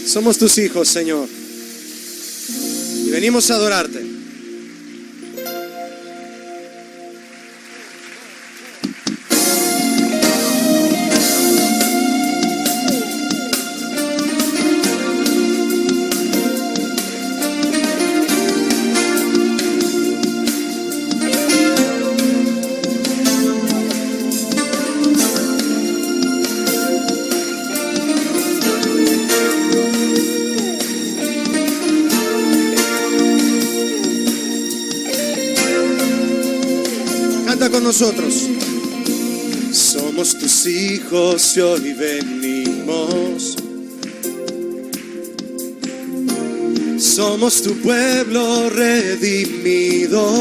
Somos tus hijos, Señor, y venimos a adorarte. Con nosotros. Somos tus hijos y hoy venimos. Somos tu pueblo redimido.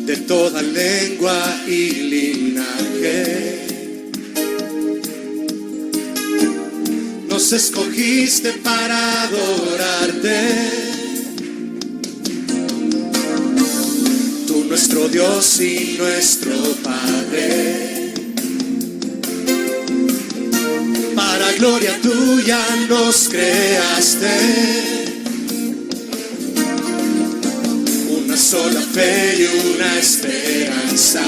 De toda lengua y linaje. Nos escogiste para adorarte. Nuestro Dios y nuestro Padre, para gloria tuya nos creaste, una sola fe y una esperanza,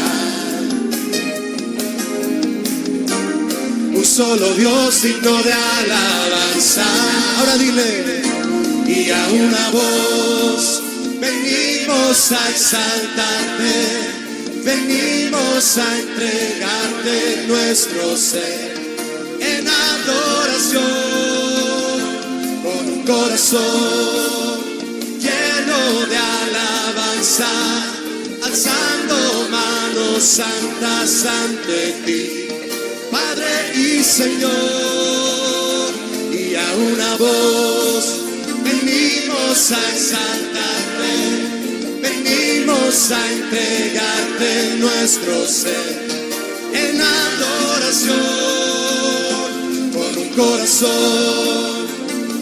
un solo Dios digno de alabanza. Ahora dile, y a una voz venimos a exaltarte, venimos a entregarte nuestro ser en adoración, con un corazón lleno de alabanza, alzando manos santas ante ti, Padre y Señor, y a una voz venimos a exaltarte, venimos a entregarte nuestro ser en adoración, con un corazón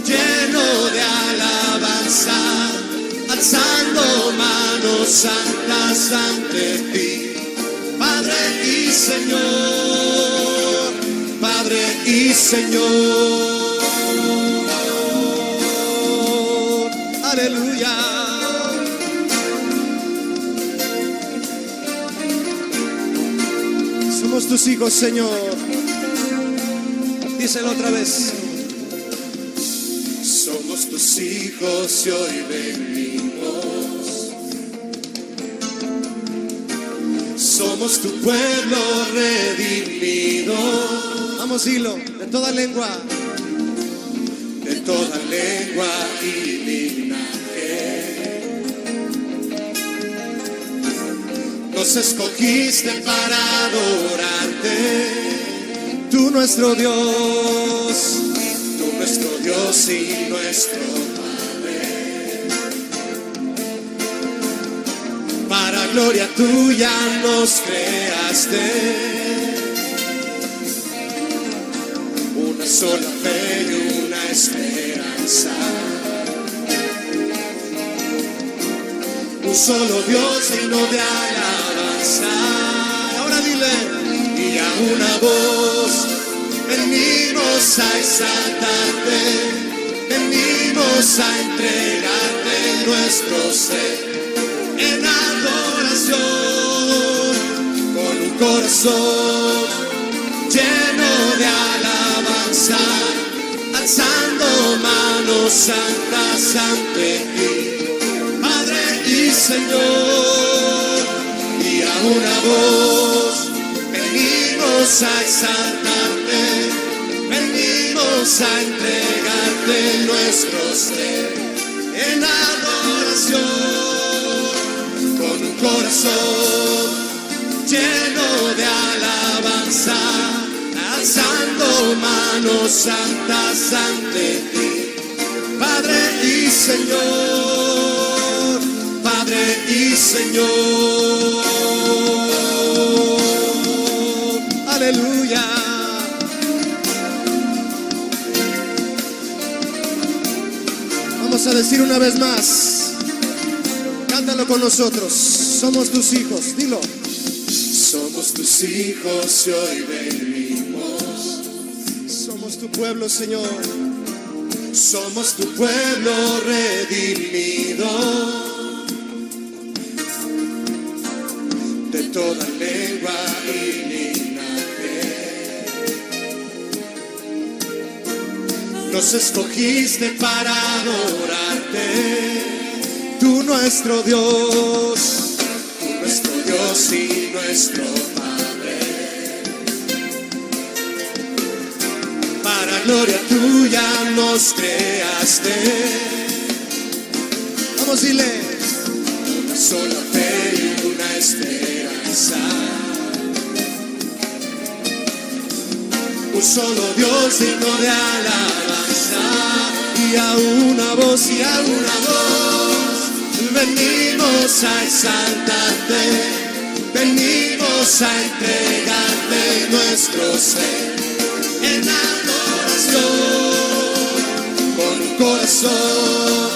lleno de alabanza, alzando manos santas ante ti, Padre y Señor, Padre y Señor. Aleluya. Somos tus hijos, Señor. Díselo otra vez. Somos tus hijos y hoy venimos. Somos tu pueblo redimido. Vamos, dilo, de toda lengua. De toda lengua y linaje. Nos escogiste para adorarte. Tú nuestro Dios y nuestro Padre. Para gloria tuya nos creaste. Una sola fe y una esperanza. Un solo Dios digno de alabanza. Ahora dile, y a una voz venimos a exaltarte, venimos a entregarte nuestro ser en adoración, con un corazón lleno de alabanza, alzando manos santas ante ti, Padre y Señor, y a una voz venimos a exaltarte, venimos a entregarte nuestro ser en adoración, con un corazón lleno de alabanza, alzando manos santas ante ti, Padre y Señor, Padre y Señor. Aleluya. Vamos a decir una vez más, cántalo con nosotros. Somos tus hijos, dilo. Somos tus hijos y hoy venimos. Somos tu pueblo, Señor. Somos tu pueblo redimido de toda lengua y linaje. Nos escogiste para adorarte, tú nuestro Dios y nuestro Padre. Para gloria tuya nos creaste. Vamos, dile. Una sola fe y una esperanza. Un solo Dios digno de alabanza. Y a una voz, venimos a exaltarte. Venimos a entregarte nuestro ser en adoración, con un corazón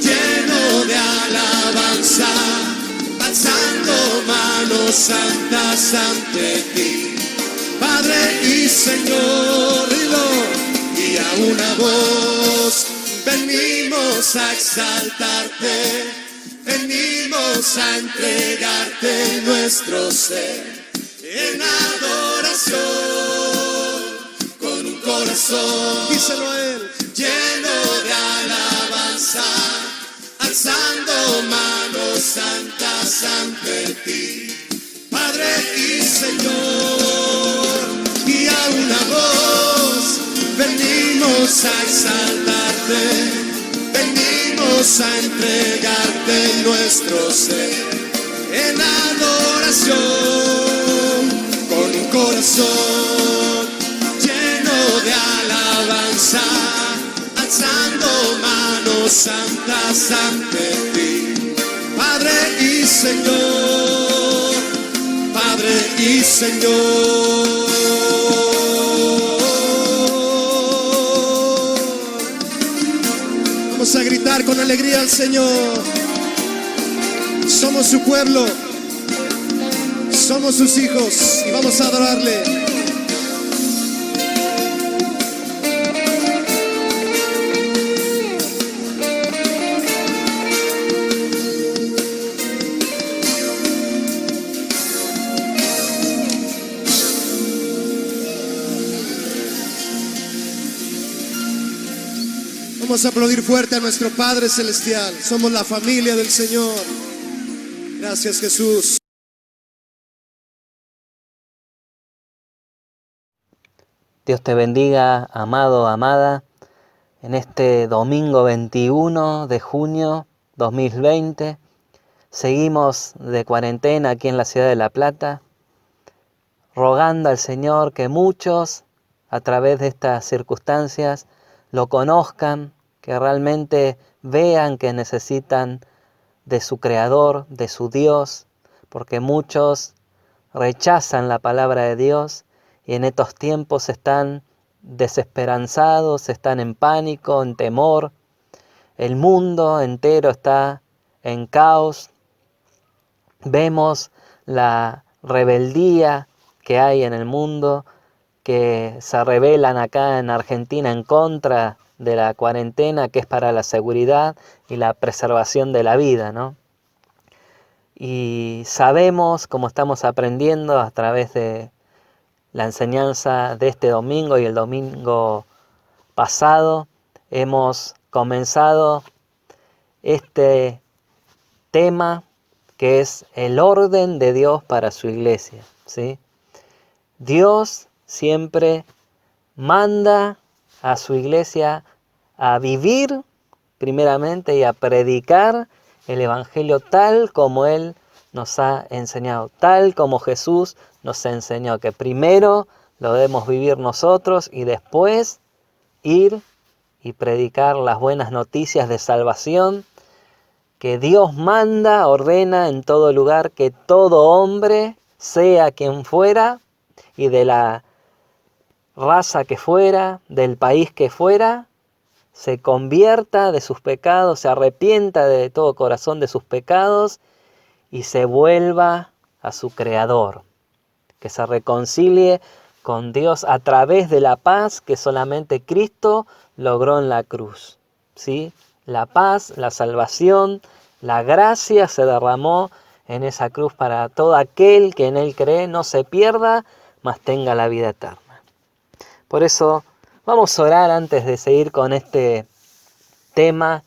lleno de alabanza, alzando manos santas ante ti, Padre y Señor, y a una voz venimos a exaltarte. Venimos a entregarte nuestro ser en adoración, con un corazón, díselo a él, lleno de alabanza, alzando manos santas ante ti, Padre y Señor, y a una voz venimos a exaltarte. Venimos a entregarte nuestro ser en adoración, con un corazón lleno de alabanza, alzando manos santas ante ti, Padre y Señor, Padre y Señor. Vamos a gritar con alegría al Señor. Somos su pueblo, somos sus hijos y vamos a adorarle. Vamos a aplaudir fuerte a nuestro Padre Celestial. Somos la familia del Señor. Gracias, Jesús. Dios te bendiga, amado, amada, en este domingo 21 de junio 2020. Seguimos de cuarentena aquí en la ciudad de La Plata, rogando al Señor que muchos, a través de estas circunstancias, lo conozcan, que realmente vean que necesitan de su Creador, de su Dios, porque muchos rechazan la palabra de Dios y en estos tiempos están desesperanzados, están en pánico, en temor. El mundo entero está en caos. Vemos la rebeldía que hay en el mundo, que se rebelan acá en Argentina en contra de la cuarentena, que es para la seguridad y la preservación de la vida, ¿no? Y sabemos, como estamos aprendiendo a través de la enseñanza de este domingo y el domingo pasado, hemos comenzado este tema que es el orden de Dios para su iglesia, ¿sí? Dios siempre manda a su iglesia a vivir primeramente y a predicar el Evangelio tal como Él nos ha enseñado, tal como Jesús nos enseñó, que primero lo debemos vivir nosotros y después ir y predicar las buenas noticias de salvación que Dios manda, ordena en todo lugar, que todo hombre, sea quien fuera y de la raza que fuera, del país que fuera, se convierta de sus pecados, se arrepienta de todo corazón de sus pecados y se vuelva a su Creador, que se reconcilie con Dios a través de la paz que solamente Cristo logró en la cruz. ¿Sí? La paz, la salvación, la gracia se derramó en esa cruz para todo aquel que en Él cree, no se pierda, mas tenga la vida eterna. Por eso vamos a orar antes de seguir con este tema,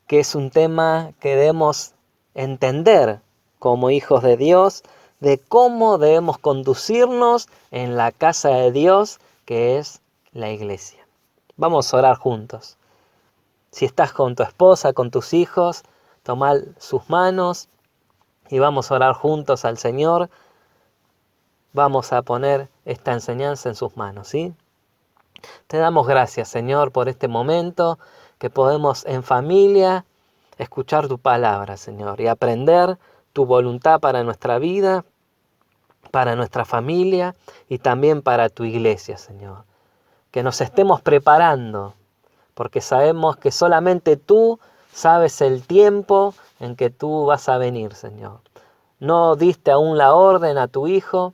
que es un tema que debemos entender como hijos de Dios, de cómo debemos conducirnos en la casa de Dios, que es la iglesia. Vamos a orar juntos. Si estás con tu esposa, con tus hijos, toma sus manos y vamos a orar juntos al Señor. Vamos a poner esta enseñanza en sus manos, ¿sí? Te damos gracias, Señor, por este momento que podemos en familia escuchar tu palabra, Señor, y aprender tu voluntad para nuestra vida, para nuestra familia y también para tu iglesia, Señor. Que nos estemos preparando, porque sabemos que solamente tú sabes el tiempo en que tú vas a venir, Señor. No diste aún la orden a tu Hijo,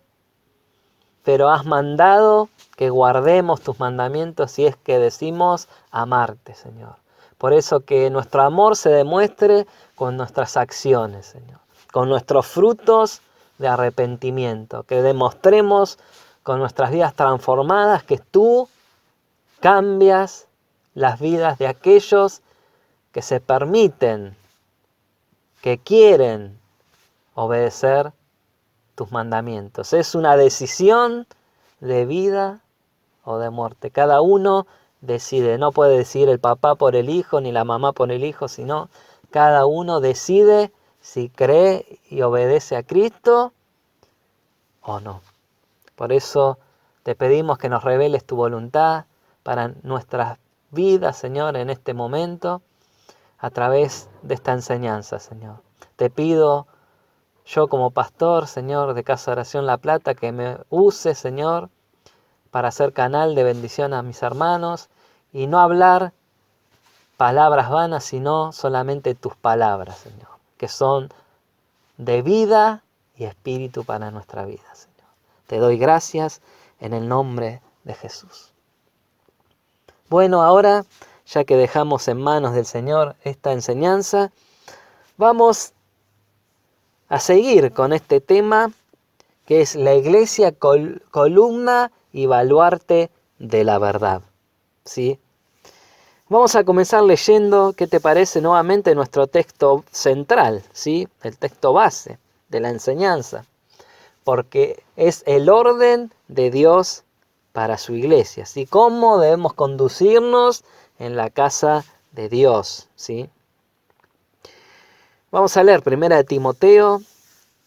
pero has mandado que guardemos tus mandamientos si es que decimos amarte, Señor. Por eso que nuestro amor se demuestre con nuestras acciones, Señor, con nuestros frutos de arrepentimiento, que demostremos con nuestras vidas transformadas que tú cambias las vidas de aquellos que se permiten, que quieren obedecer tus mandamientos. Es una decisión de vida o de muerte. Cada uno decide, no puede decidir el papá por el hijo ni la mamá por el hijo, sino cada uno decide si cree y obedece a Cristo o no. Por eso te pedimos que nos reveles tu voluntad para nuestras vidas, Señor, en este momento, a través de esta enseñanza, Señor. Te pido, yo como pastor, Señor, de Casa de Oración La Plata, que me use, Señor, para ser canal de bendición a mis hermanos y no hablar palabras vanas, sino solamente tus palabras, Señor, que son de vida y espíritu para nuestra vida, Señor. Te doy gracias en el nombre de Jesús. Bueno, ahora, ya que dejamos en manos del Señor esta enseñanza, vamos a seguir con este tema que es la iglesia columna y baluarte de la verdad. ¿Sí? Vamos a comenzar leyendo, ¿qué te parece? Nuevamente nuestro texto central, ¿sí? El texto base de la enseñanza, porque es el orden de Dios para su iglesia, ¿sí? Cómo debemos conducirnos en la casa de Dios, ¿sí? Vamos a leer 1 Timoteo,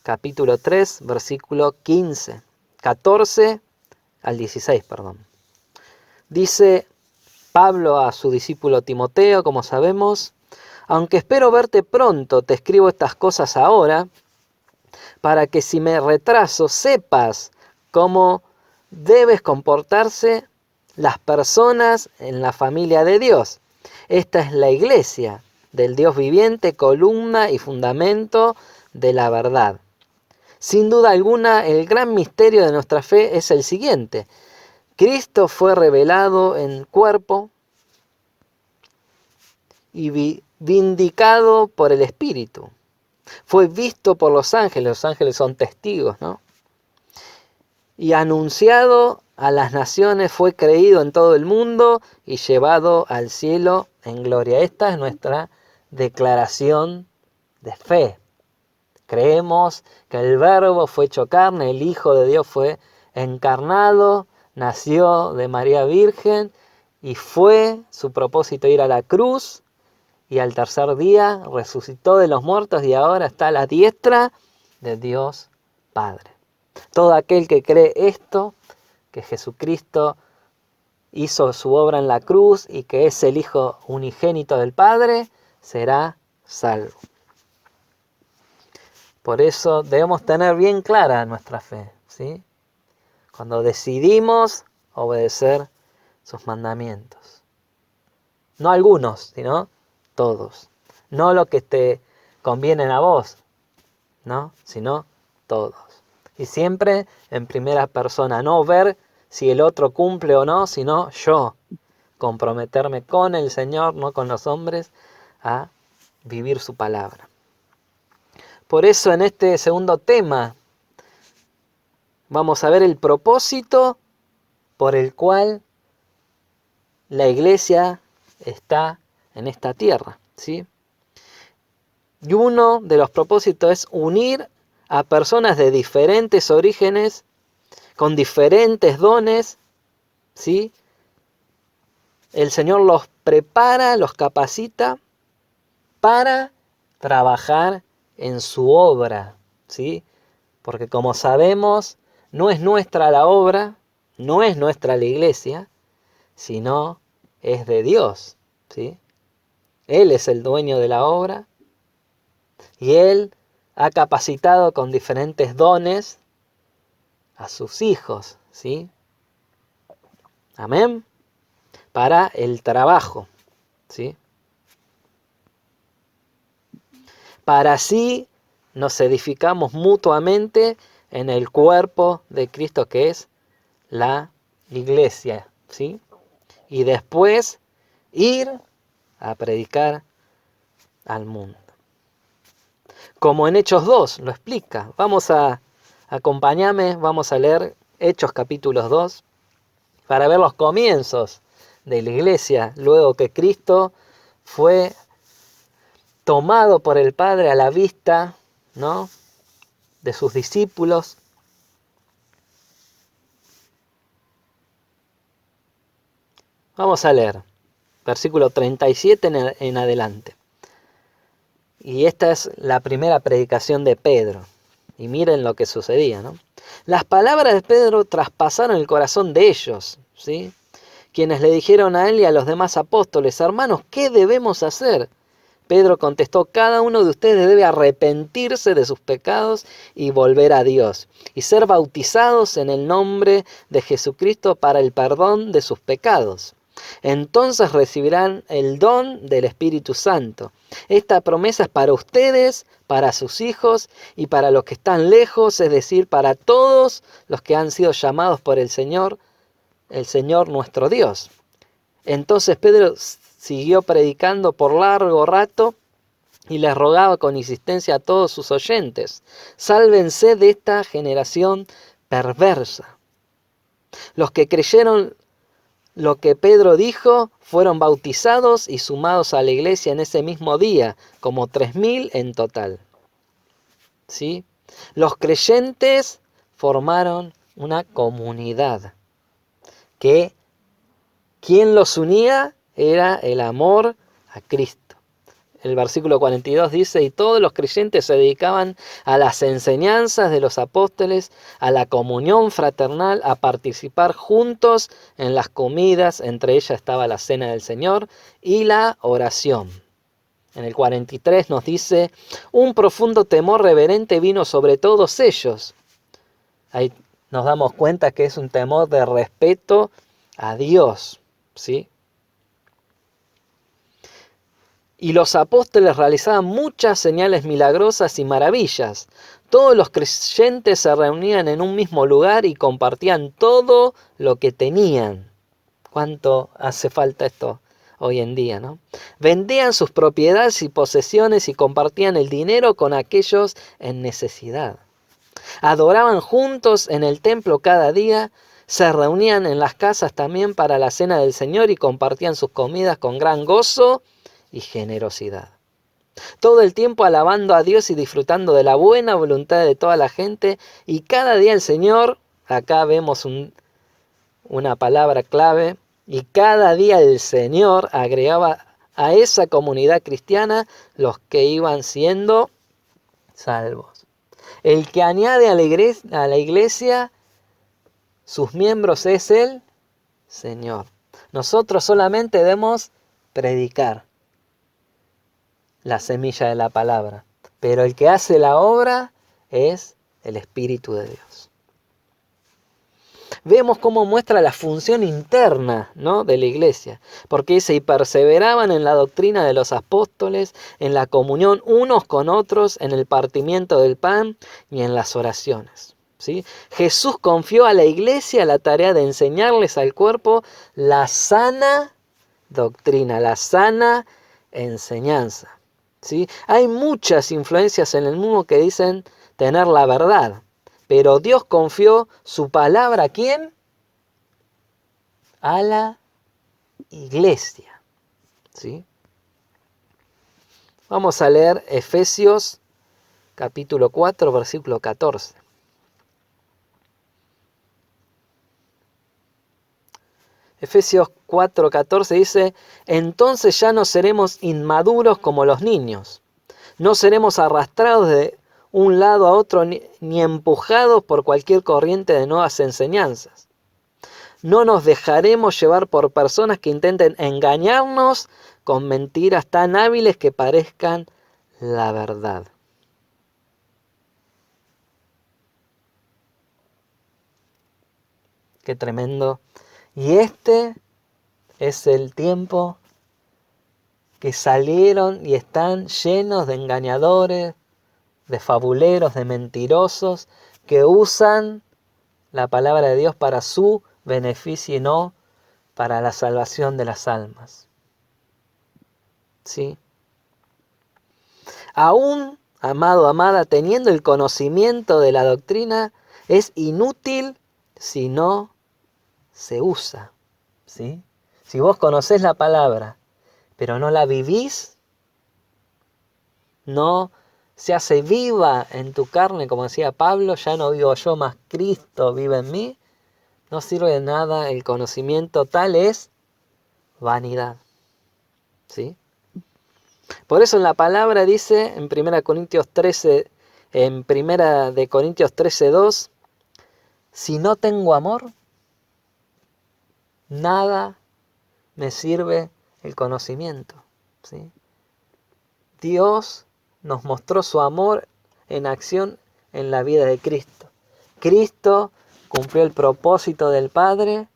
capítulo 3, versículo 14 al 16, perdón. Dice Pablo a su discípulo Timoteo, como sabemos: aunque espero verte pronto, te escribo estas cosas ahora, para que si me retraso sepas cómo debes comportarse las personas en la familia de Dios. Esta es la iglesia del Dios viviente, columna y fundamento de la verdad. Sin duda alguna, el gran misterio de nuestra fe es el siguiente: Cristo fue revelado en cuerpo y vindicado por el Espíritu. Fue visto por los ángeles son testigos, ¿no? Y anunciado a las naciones, fue creído en todo el mundo y llevado al cielo en gloria. Esta es nuestra declaración de fe. Creemos que el Verbo fue hecho carne, el Hijo de Dios fue encarnado, nació de María Virgen y fue su propósito ir a la cruz, y al tercer día resucitó de los muertos y ahora está a la diestra de Dios Padre. Todo aquel que cree esto, que Jesucristo hizo su obra en la cruz y que es el Hijo unigénito del Padre, será salvo. Por eso debemos tener bien clara nuestra fe, ¿sí? Cuando decidimos obedecer sus mandamientos. No algunos, sino todos. No lo que te convienen a vos, ¿no? Sino todos. Y siempre en primera persona, no ver si el otro cumple o no, sino yo comprometerme con el Señor, no con los hombres, a vivir su palabra. Por eso en este segundo tema vamos a ver el propósito por el cual la iglesia está en esta tierra, ¿sí? Y uno de los propósitos es unir a personas de diferentes orígenes, con diferentes dones, ¿sí? El Señor los prepara, los capacita para trabajar en su obra, ¿sí? Porque como sabemos, no es nuestra la obra, no es nuestra la iglesia, sino es de Dios, ¿sí? Él es el dueño de la obra y Él ha capacitado con diferentes dones a sus hijos, ¿sí? Amén. Para el trabajo, ¿sí? Para así nos edificamos mutuamente en el cuerpo de Cristo, que es la iglesia, ¿sí? Y después ir a predicar al mundo. Como en Hechos 2 lo explica. Acompáñame, vamos a leer Hechos capítulo 2 para ver los comienzos de la iglesia, luego que Cristo fue tomado por el Padre a la vista, ¿no?, de sus discípulos. Vamos a leer versículo 37 en adelante. Y esta es la primera predicación de Pedro. Y miren lo que sucedía, ¿no? Las palabras de Pedro traspasaron el corazón de ellos, ¿sí? Quienes le dijeron a él y a los demás apóstoles: hermanos, ¿qué debemos hacer? Pedro contestó: cada uno de ustedes debe arrepentirse de sus pecados y volver a Dios, y ser bautizados en el nombre de Jesucristo para el perdón de sus pecados. Entonces recibirán el don del Espíritu Santo. Esta promesa es para ustedes, para sus hijos y para los que están lejos, es decir, para todos los que han sido llamados por el Señor nuestro Dios. Entonces Pedro siguió predicando por largo rato y les rogaba con insistencia a todos sus oyentes: sálvense de esta generación perversa. Los que creyeron lo que Pedro dijo fueron bautizados y sumados a la iglesia en ese mismo día, como 3.000 en total, ¿sí? Los creyentes formaron una comunidad que quien los unía era el amor a Cristo. El versículo 42 dice: y todos los creyentes se dedicaban a las enseñanzas de los apóstoles, a la comunión fraternal, a participar juntos en las comidas, entre ellas estaba la cena del Señor, y la oración. En el 43 nos dice: un profundo temor reverente vino sobre todos ellos. Ahí nos damos cuenta que es un temor de respeto a Dios, ¿sí? Y los apóstoles realizaban muchas señales milagrosas y maravillas. Todos los creyentes se reunían en un mismo lugar y compartían todo lo que tenían. ¿Cuánto hace falta esto hoy en día, no? Vendían sus propiedades y posesiones y compartían el dinero con aquellos en necesidad. Adoraban juntos en el templo cada día. Se reunían en las casas también para la cena del Señor y compartían sus comidas con gran gozo y generosidad. Todo el tiempo alabando a Dios y disfrutando de la buena voluntad de toda la gente. Y cada día el Señor, acá vemos una palabra clave, y cada día el Señor agregaba a esa comunidad cristiana los que iban siendo salvos. El que añade a la iglesia sus miembros es el Señor. Nosotros solamente debemos predicar la semilla de la palabra, pero el que hace la obra es el Espíritu de Dios. Vemos cómo muestra la función interna, ¿no?, de la iglesia, porque dice: y perseveraban en la doctrina de los apóstoles, en la comunión unos con otros, en el partimiento del pan y en las oraciones, ¿sí? Jesús confió a la iglesia la tarea de enseñarles al cuerpo la sana doctrina, la sana enseñanza, ¿sí? Hay muchas influencias en el mundo que dicen tener la verdad, pero Dios confió su palabra ¿a quién? A la iglesia, ¿sí? Vamos a leer Efesios capítulo 4, versículo 14. Efesios 4:14 dice: entonces ya no seremos inmaduros como los niños, no seremos arrastrados de un lado a otro ni empujados por cualquier corriente de nuevas enseñanzas. No nos dejaremos llevar por personas que intenten engañarnos con mentiras tan hábiles que parezcan la verdad. Qué tremendo. Y este es el tiempo que salieron y están llenos de engañadores, de fabuleros, de mentirosos, que usan la palabra de Dios para su beneficio y no para la salvación de las almas. ¿Sí? Aún, amado, amada, teniendo el conocimiento de la doctrina, es inútil si no se usa. ¿Sí? Si vos conocés la palabra, pero no la vivís, no se hace viva en tu carne, como decía Pablo, ya no vivo yo, más Cristo vive en mí, no sirve de nada el conocimiento, tal es vanidad. ¿Sí? Por eso en la palabra dice en 1 Corintios 13, en 1 de Corintios 13:2, si no tengo amor, nada me sirve el conocimiento. ¿Sí? Dios nos mostró su amor en acción en la vida de Cristo. Cristo cumplió el propósito del Padre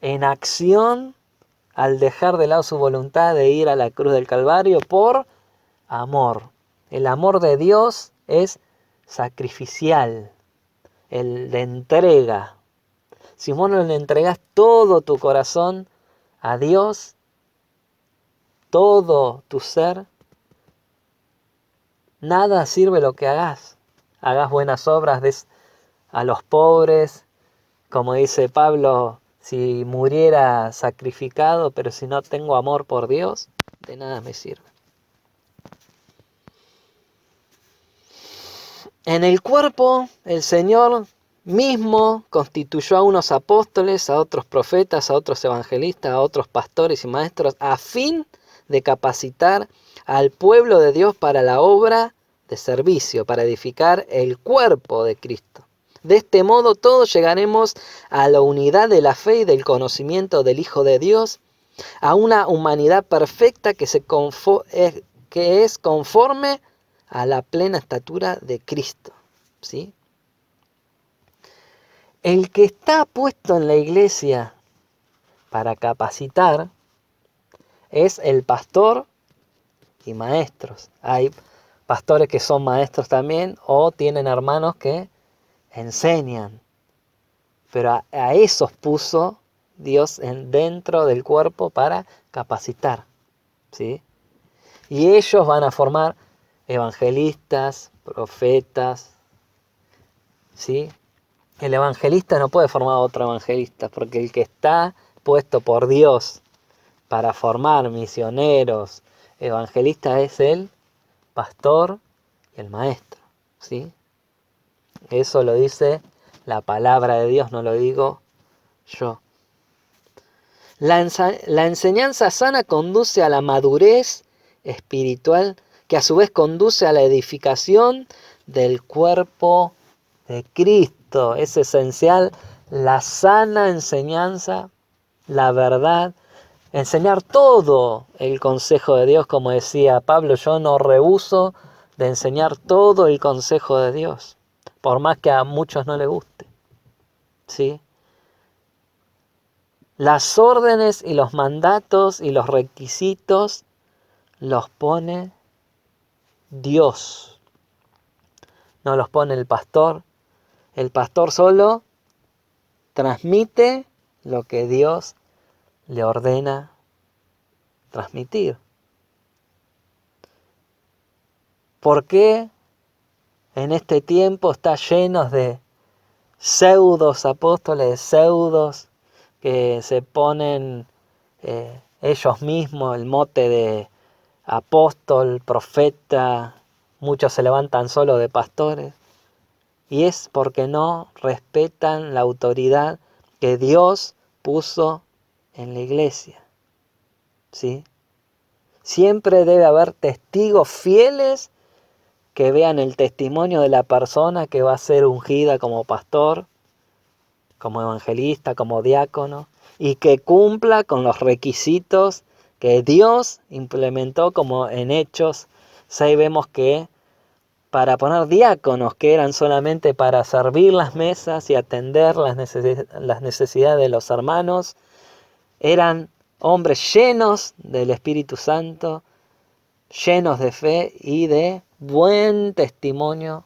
en acción al dejar de lado su voluntad de ir a la cruz del Calvario por amor. El amor de Dios es sacrificial, el de entrega. Si vos no le entregas todo tu corazón a Dios, todo tu ser, nada sirve lo que hagas. Hagas buenas obras, des a los pobres, como dice Pablo, si muriera sacrificado, pero si no tengo amor por Dios, de nada me sirve. En el cuerpo, el Señor mismo constituyó a unos apóstoles, a otros profetas, a otros evangelistas, a otros pastores y maestros, a fin de capacitar al pueblo de Dios para la obra de servicio, para edificar el cuerpo de Cristo. De este modo todos llegaremos a la unidad de la fe y del conocimiento del Hijo de Dios, a una humanidad perfecta que es conforme a la plena estatura de Cristo. ¿Sí? El que está puesto en la iglesia para capacitar es el pastor y maestros. Hay pastores que son maestros también o tienen hermanos que enseñan. Pero a esos puso Dios dentro del cuerpo para capacitar. ¿Sí? Y ellos van a formar evangelistas, profetas. ¿Sí? El evangelista no puede formar a otro evangelista, porque el que está puesto por Dios para formar misioneros, evangelistas, es el pastor y el maestro. ¿Sí? Eso lo dice la palabra de Dios, no lo digo yo. La enseñanza sana conduce a la madurez espiritual, que a su vez conduce a la edificación del cuerpo de Cristo. Es esencial la sana enseñanza, la verdad, enseñar todo el consejo de Dios, como decía Pablo, yo no rehúso de enseñar todo el consejo de Dios, por más que a muchos no les guste. ¿Sí? Las órdenes y los mandatos y los requisitos los pone Dios. No los pone el pastor. El pastor solo transmite lo que Dios le ordena transmitir. ¿Por qué en este tiempo está lleno de pseudos apóstoles, pseudos que se ponen ellos mismos el mote de apóstol, profeta, muchos se levantan solo de pastores? Y es porque no respetan la autoridad que Dios puso en la iglesia. ¿Sí? Siempre debe haber testigos fieles que vean el testimonio de la persona que va a ser ungida como pastor, como evangelista, como diácono, y que cumpla con los requisitos que Dios implementó, como en Hechos 6 vemos que para poner diáconos, que eran solamente para servir las mesas y atender las necesidades de los hermanos, eran hombres llenos del Espíritu Santo, llenos de fe y de buen testimonio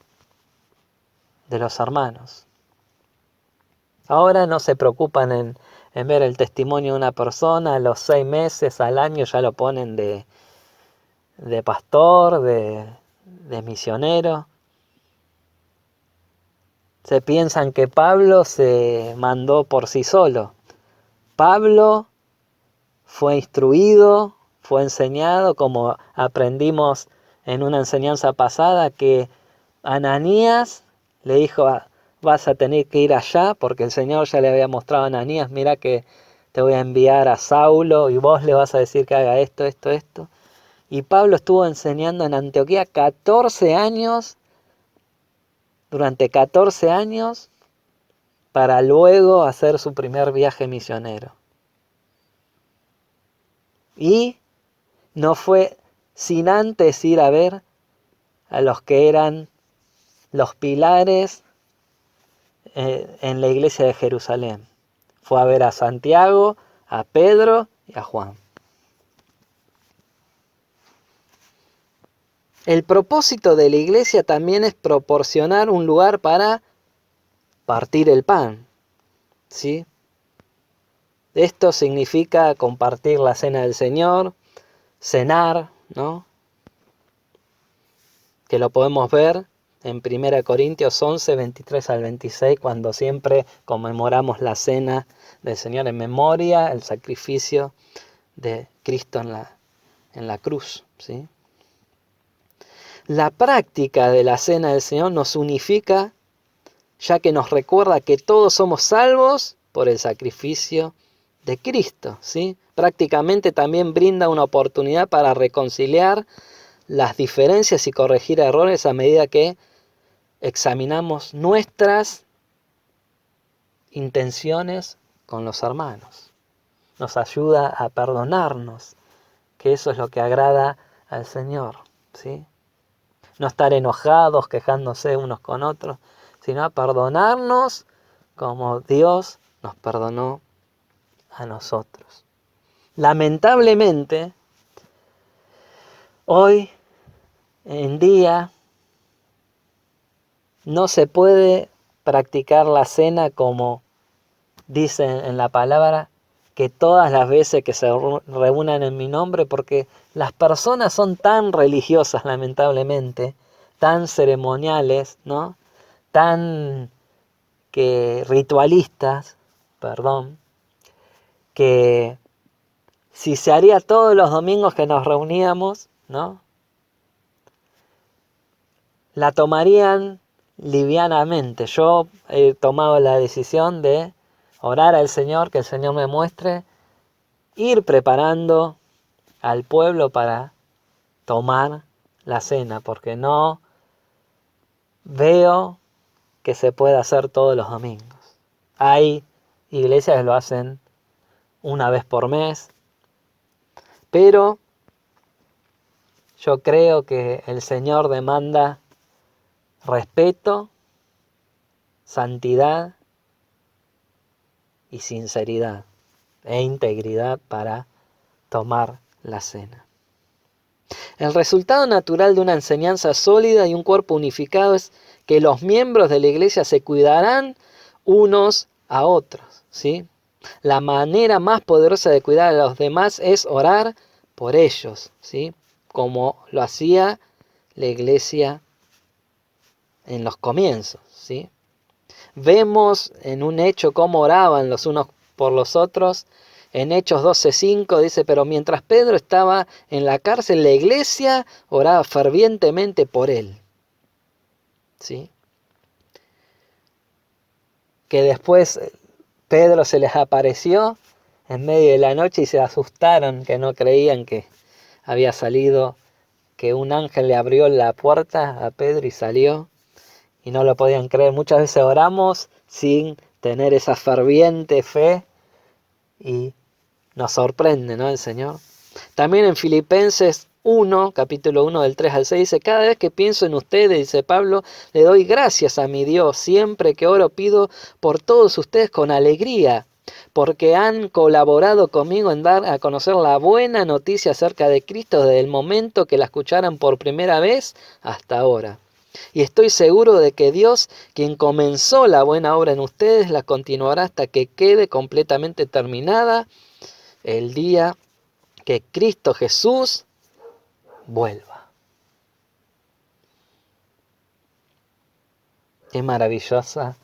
de los hermanos. Ahora no se preocupan en ver el testimonio de una persona, a los 6 meses, al año ya lo ponen de pastor, de misionero. Se piensan que Pablo se mandó por sí solo. Pablo fue instruido, fue enseñado, como aprendimos en una enseñanza pasada, que Ananías le dijo: vas a tener que ir allá, porque el Señor ya le había mostrado a Ananías: mira que te voy a enviar a Saulo y vos le vas a decir que haga esto, esto, esto. Y Pablo estuvo enseñando en Antioquía 14 años, durante 14 años, para luego hacer su primer viaje misionero. Y no fue sin antes ir a ver a los que eran los pilares en la iglesia de Jerusalén. Fue a ver a Santiago, a Pedro y a Juan. El propósito de la iglesia también es proporcionar un lugar para partir el pan, ¿sí? Esto significa compartir la cena del Señor, cenar, ¿no? Que lo podemos ver en 1 Corintios 11, 23 al 26, cuando siempre conmemoramos la cena del Señor en memoria, el sacrificio de Cristo en la cruz, ¿sí? La práctica de la cena del Señor nos unifica, ya que nos recuerda que todos somos salvos por el sacrificio de Cristo, ¿sí? Prácticamente también brinda una oportunidad para reconciliar las diferencias y corregir errores a medida que examinamos nuestras intenciones con los hermanos. Nos ayuda a perdonarnos, que eso es lo que agrada al Señor, ¿sí? No estar enojados, quejándose unos con otros, sino a perdonarnos como Dios nos perdonó a nosotros. Lamentablemente, hoy en día no se puede practicar la cena como dice en la palabra, que todas las veces que se reúnan en mi nombre, porque las personas son tan religiosas, lamentablemente, tan ceremoniales, ¿no? Tan ritualistas, que si se haría todos los domingos que nos reuníamos, ¿no? La tomarían livianamente. Yo he tomado la decisión de orar al Señor, que el Señor me muestre, ir preparando al pueblo para tomar la cena, porque no veo que se pueda hacer todos los domingos. Hay iglesias que lo hacen una vez por mes, pero yo creo que el Señor demanda respeto, santidad y sinceridad e integridad para tomar la cena. El resultado natural de una enseñanza sólida y un cuerpo unificado es que los miembros de la iglesia se cuidarán unos a otros, ¿sí? La manera más poderosa de cuidar a los demás es orar por ellos, ¿sí? Como lo hacía la iglesia en los comienzos, ¿sí? Vemos en un hecho cómo oraban los unos por los otros. En Hechos 12:5 dice, pero mientras Pedro estaba en la cárcel, la iglesia oraba fervientemente por él, ¿sí? Que después Pedro se les apareció en medio de la noche y se asustaron, que no creían que había salido, que un ángel le abrió la puerta a Pedro y salió, y no lo podían creer. Muchas veces oramos sin tener esa ferviente fe y nos sorprende, ¿no?, el Señor. También en Filipenses 1, capítulo 1 del 3 al 6 dice, cada vez que pienso en ustedes, dice Pablo, le doy gracias a mi Dios. Siempre que oro pido por todos ustedes con alegría, porque han colaborado conmigo en dar a conocer la buena noticia acerca de Cristo desde el momento que la escucharan por primera vez hasta ahora. Y estoy seguro de que Dios, quien comenzó la buena obra en ustedes, la continuará hasta que quede completamente terminada el día que Cristo Jesús vuelva. Qué maravillosa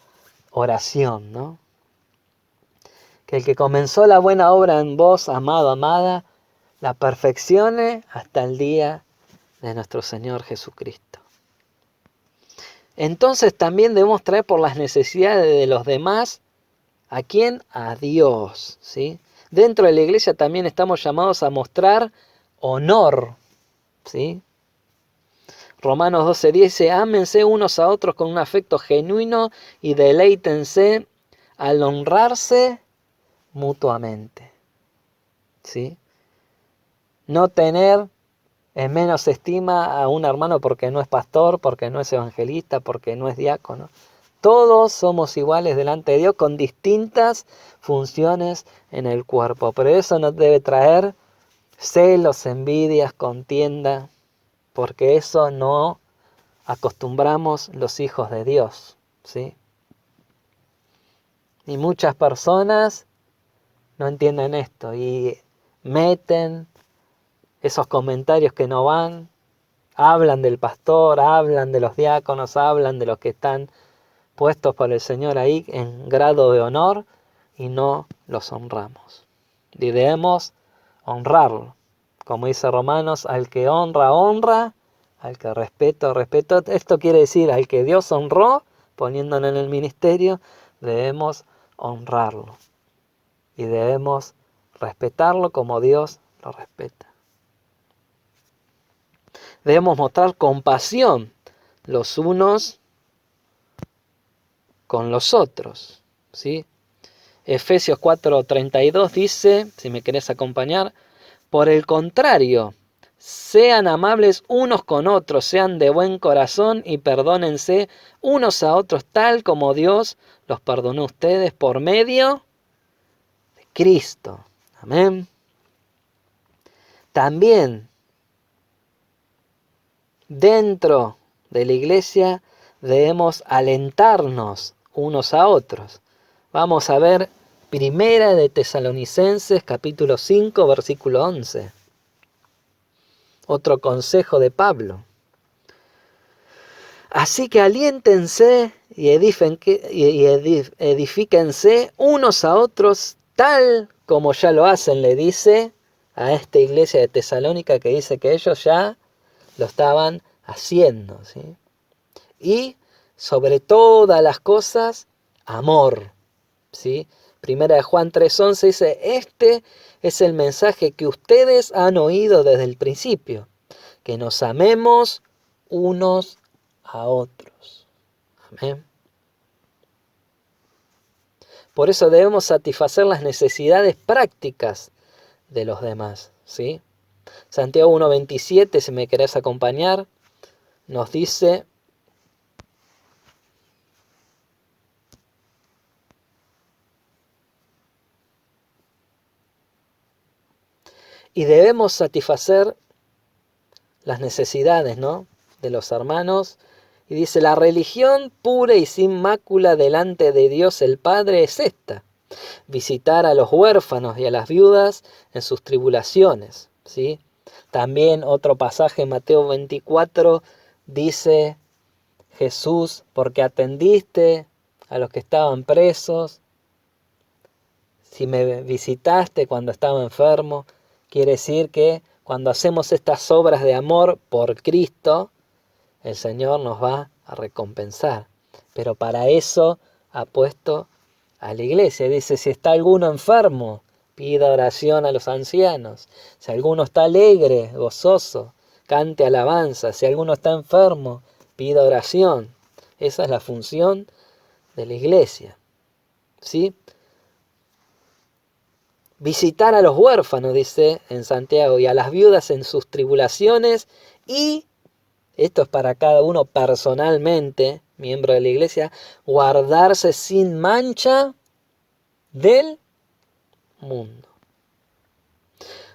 oración, ¿no? Que el que comenzó la buena obra en vos, amado, amada, la perfeccione hasta el día de nuestro Señor Jesucristo. Entonces también debemos traer por las necesidades de los demás, ¿a quién? A Dios, ¿sí? Dentro de la iglesia también estamos llamados a mostrar honor, ¿sí? Romanos 12:10 dice, ámense unos a otros con un afecto genuino y deleítense al honrarse mutuamente, ¿sí? No tener en menos estima a un hermano porque no es pastor, porque no es evangelista, porque no es diácono. Todos somos iguales delante de Dios con distintas funciones en el cuerpo, pero eso nos debe traer celos, envidias, contienda, porque eso no acostumbramos los hijos de Dios, ¿sí? Y muchas personas no entienden esto y meten esos comentarios que no van, hablan del pastor, hablan de los diáconos, hablan de los que están puestos por el Señor ahí en grado de honor y no los honramos. Y debemos honrarlo. Como dice Romanos, al que honra, honra, al que respeto, respeto. Esto quiere decir, al que Dios honró, poniéndolo en el ministerio, debemos honrarlo. Y debemos respetarlo como Dios lo respeta. Debemos mostrar compasión los unos con los otros, ¿sí? Efesios 4:32 dice, si me querés acompañar, por el contrario, sean amables unos con otros, sean de buen corazón y perdónense unos a otros tal como Dios los perdonó a ustedes por medio de Cristo. Amén. También dentro de la iglesia debemos alentarnos unos a otros. Vamos a ver Primera de Tesalonicenses capítulo 5 versículo 11. Otro consejo de Pablo. Así que aliéntense y edifíquense unos a otros tal como ya lo hacen, le dice a esta iglesia de Tesalónica, que dice que ellos ya lo estaban haciendo, ¿sí? Y sobre todas las cosas, amor, ¿sí? Primera de Juan 3:11 dice, este es el mensaje que ustedes han oído desde el principio, que nos amemos unos a otros. Amén. Por eso debemos satisfacer las necesidades prácticas de los demás, ¿sí? Santiago 1:27, si me querés acompañar, nos dice, y debemos satisfacer las necesidades, ¿no?, de los hermanos Y dice, la religión pura y sin mácula delante de Dios el Padre es esta: visitar a los huérfanos y a las viudas en sus tribulaciones, ¿sí? También otro pasaje, Mateo 24, dice Jesús, porque atendiste a los que estaban presos, si me visitaste cuando estaba enfermo. Quiere decir que cuando hacemos estas obras de amor por Cristo, el Señor nos va a recompensar. Pero para eso ha puesto a la iglesia. Dice, si está alguno enfermo, pida oración a los ancianos. Si alguno está alegre, gozoso, cante alabanza. Si alguno está enfermo, pida oración. Esa es la función de la iglesia, ¿sí? Visitar a los huérfanos, dice en Santiago, y a las viudas en sus tribulaciones, y esto es para cada uno personalmente, miembro de la iglesia, guardarse sin mancha del mundo.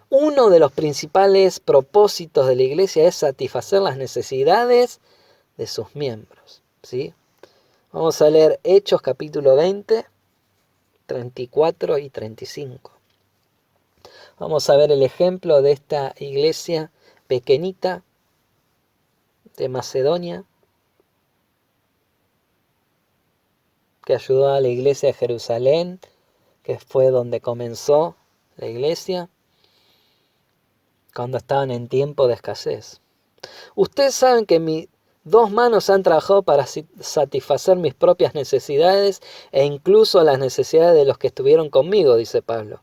Uno de los principales propósitos de la iglesia es satisfacer las necesidades de sus miembros, ¿sí? Vamos a leer Hechos capítulo 20, 34 y 35. Vamos a ver el ejemplo de esta iglesia pequeñita de Macedonia, que ayudó a la iglesia de Jerusalén, que fue donde comenzó la iglesia, cuando estaban en tiempo de escasez. Ustedes saben que mis dos manos han trabajado para satisfacer mis propias necesidades e incluso las necesidades de los que estuvieron conmigo, dice Pablo.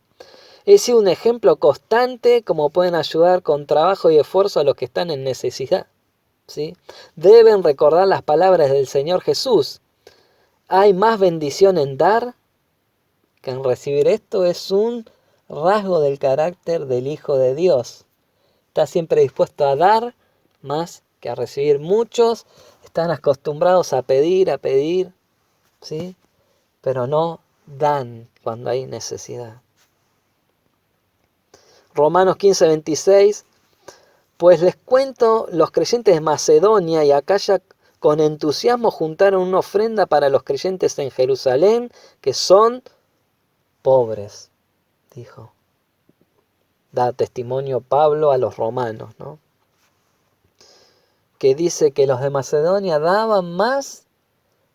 He sido un ejemplo constante como pueden ayudar con trabajo y esfuerzo a los que están en necesidad, ¿sí? Deben recordar las palabras del Señor Jesús. Hay más bendición en dar que en recibir. Esto es un rasgo del carácter del Hijo de Dios. Está siempre dispuesto a dar más que a recibir. Muchos están acostumbrados a pedir, ¿sí? Pero no dan cuando hay necesidad. Romanos 15, 26. Pues les cuento, los creyentes de Macedonia y Acaya con entusiasmo juntaron una ofrenda para los creyentes en Jerusalén, que son pobres, dijo. Da testimonio Pablo a los romanos, ¿no? Que dice que los de Macedonia daban más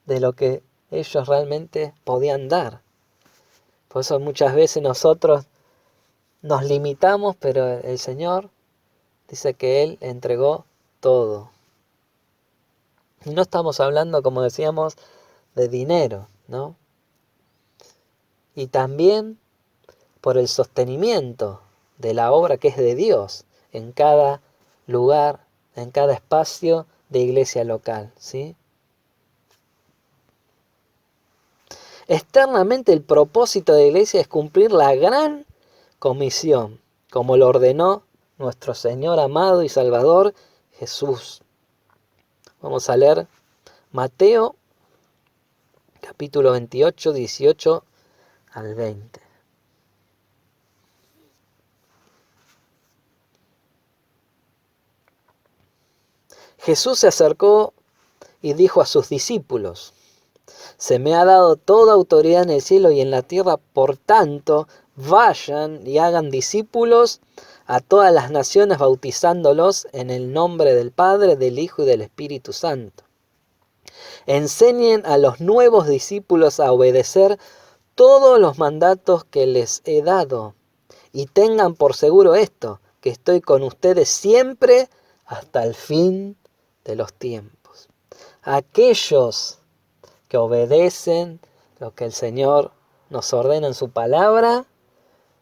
de lo que ellos realmente podían dar. Por eso muchas veces nosotros nos limitamos, pero el Señor dice que Él entregó todo. Y no estamos hablando, como decíamos, de dinero, ¿no? Y también por el sostenimiento de la obra que es de Dios en cada lugar, en cada espacio de iglesia local, ¿sí? Externamente el propósito de la iglesia es cumplir la gran comisión, como lo ordenó nuestro Señor amado y Salvador Jesús. Vamos a leer Mateo capítulo 28, 18 al 20. Jesús se acercó y dijo a sus discípulos: se me ha dado toda autoridad en el cielo y en la tierra, por tanto, vayan y hagan discípulos a todas las naciones, bautizándolos en el nombre del Padre, del Hijo y del Espíritu Santo. Enseñen a los nuevos discípulos a obedecer todos los mandatos que les he dado, y tengan por seguro esto, que estoy con ustedes siempre hasta el fin de los tiempos. Aquellos que obedecen lo que el Señor nos ordena en su palabra,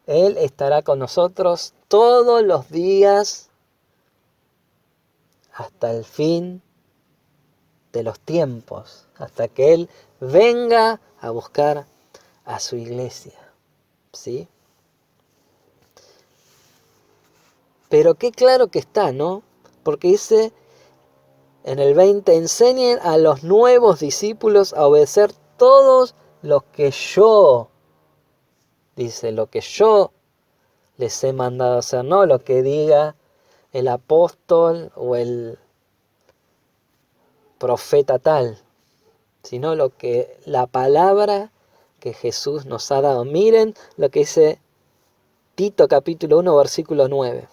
Él estará con nosotros todos los días hasta el fin de los tiempos, hasta que Él venga a buscar a su iglesia, ¿sí? Pero qué claro que está, ¿no? Porque dice en el 20, enseñen a los nuevos discípulos a obedecer todos lo que yo, dice, lo que yo les he mandado hacer, no lo que diga el apóstol o el profeta tal, sino lo que la palabra que Jesús nos ha dado. Miren lo que dice Tito capítulo 1 versículo 9.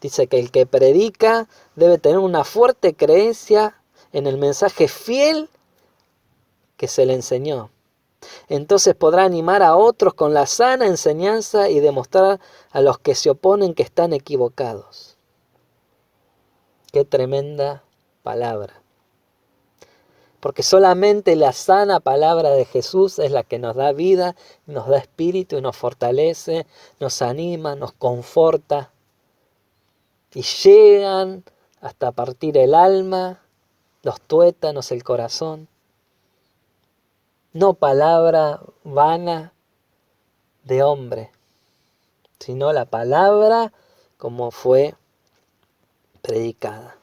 Dice que el que predica debe tener una fuerte creencia en el mensaje fiel que se le enseñó. Entonces podrá animar a otros con la sana enseñanza y demostrar a los que se oponen que están equivocados. Qué tremenda palabra. Porque solamente la sana palabra de Jesús es la que nos da vida, nos da espíritu y nos fortalece, nos anima, nos conforta. Y llegan hasta partir el alma, los tuétanos, el corazón. No palabra vana de hombre, sino la palabra como fue predicada.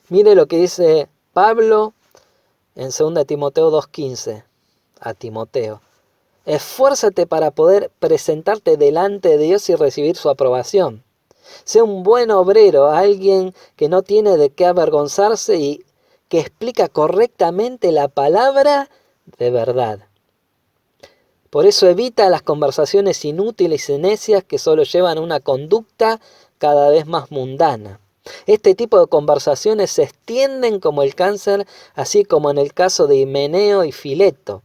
Mire lo que dice Pablo en 2 Timoteo 2:15 a Timoteo. Esfuérzate para poder presentarte delante de Dios y recibir su aprobación. Sé un buen obrero, alguien que no tiene de qué avergonzarse y que explica correctamente la palabra de verdad. Por eso evita las conversaciones inútiles y necias que solo llevan a una conducta cada vez más mundana. Este tipo de conversaciones se extienden como el cáncer, así como en el caso de Himeneo y Fileto.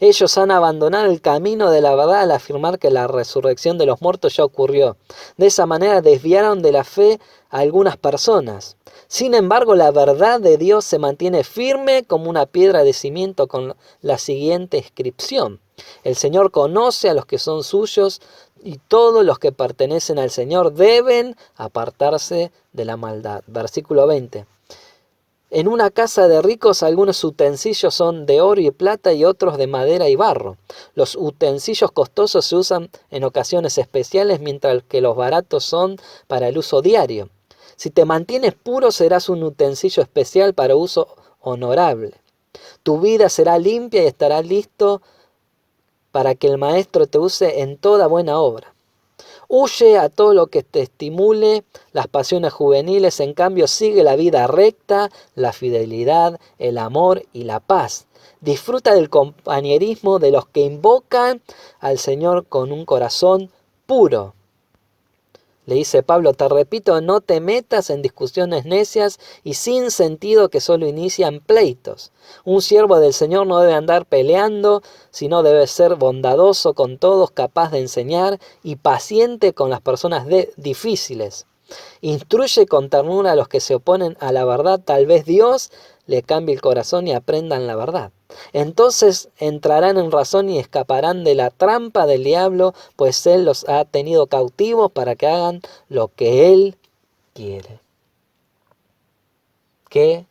Ellos han abandonado el camino de la verdad al afirmar que la resurrección de los muertos ya ocurrió. De esa manera desviaron de la fe a algunas personas. Sin embargo, la verdad de Dios se mantiene firme como una piedra de cimiento con la siguiente inscripción. El Señor conoce a los que son suyos y todos los que pertenecen al Señor deben apartarse de la maldad. Versículo 20. En una casa de ricos algunos utensilios son de oro y plata y otros de madera y barro. Los utensilios costosos se usan en ocasiones especiales, mientras que los baratos son para el uso diario. Si te mantienes puro serás un utensilio especial para uso honorable. Tu vida será limpia y estará listo para que el Maestro te use en toda buena obra. Huye a todo lo que te estimule las pasiones juveniles, en cambio sigue la vida recta, la fidelidad, el amor y la paz. Disfruta del compañerismo de los que invocan al Señor con un corazón puro. Le dice Pablo, te repito, no te metas en discusiones necias y sin sentido que solo inician pleitos. Un siervo del Señor no debe andar peleando, sino debe ser bondadoso con todos, capaz de enseñar y paciente con las personas difíciles. Instruye con ternura a los que se oponen a la verdad, tal vez Dios le cambie el corazón y aprendan la verdad. Entonces entrarán en razón y escaparán de la trampa del diablo, pues Él los ha tenido cautivos para que hagan lo que Él quiere. Qué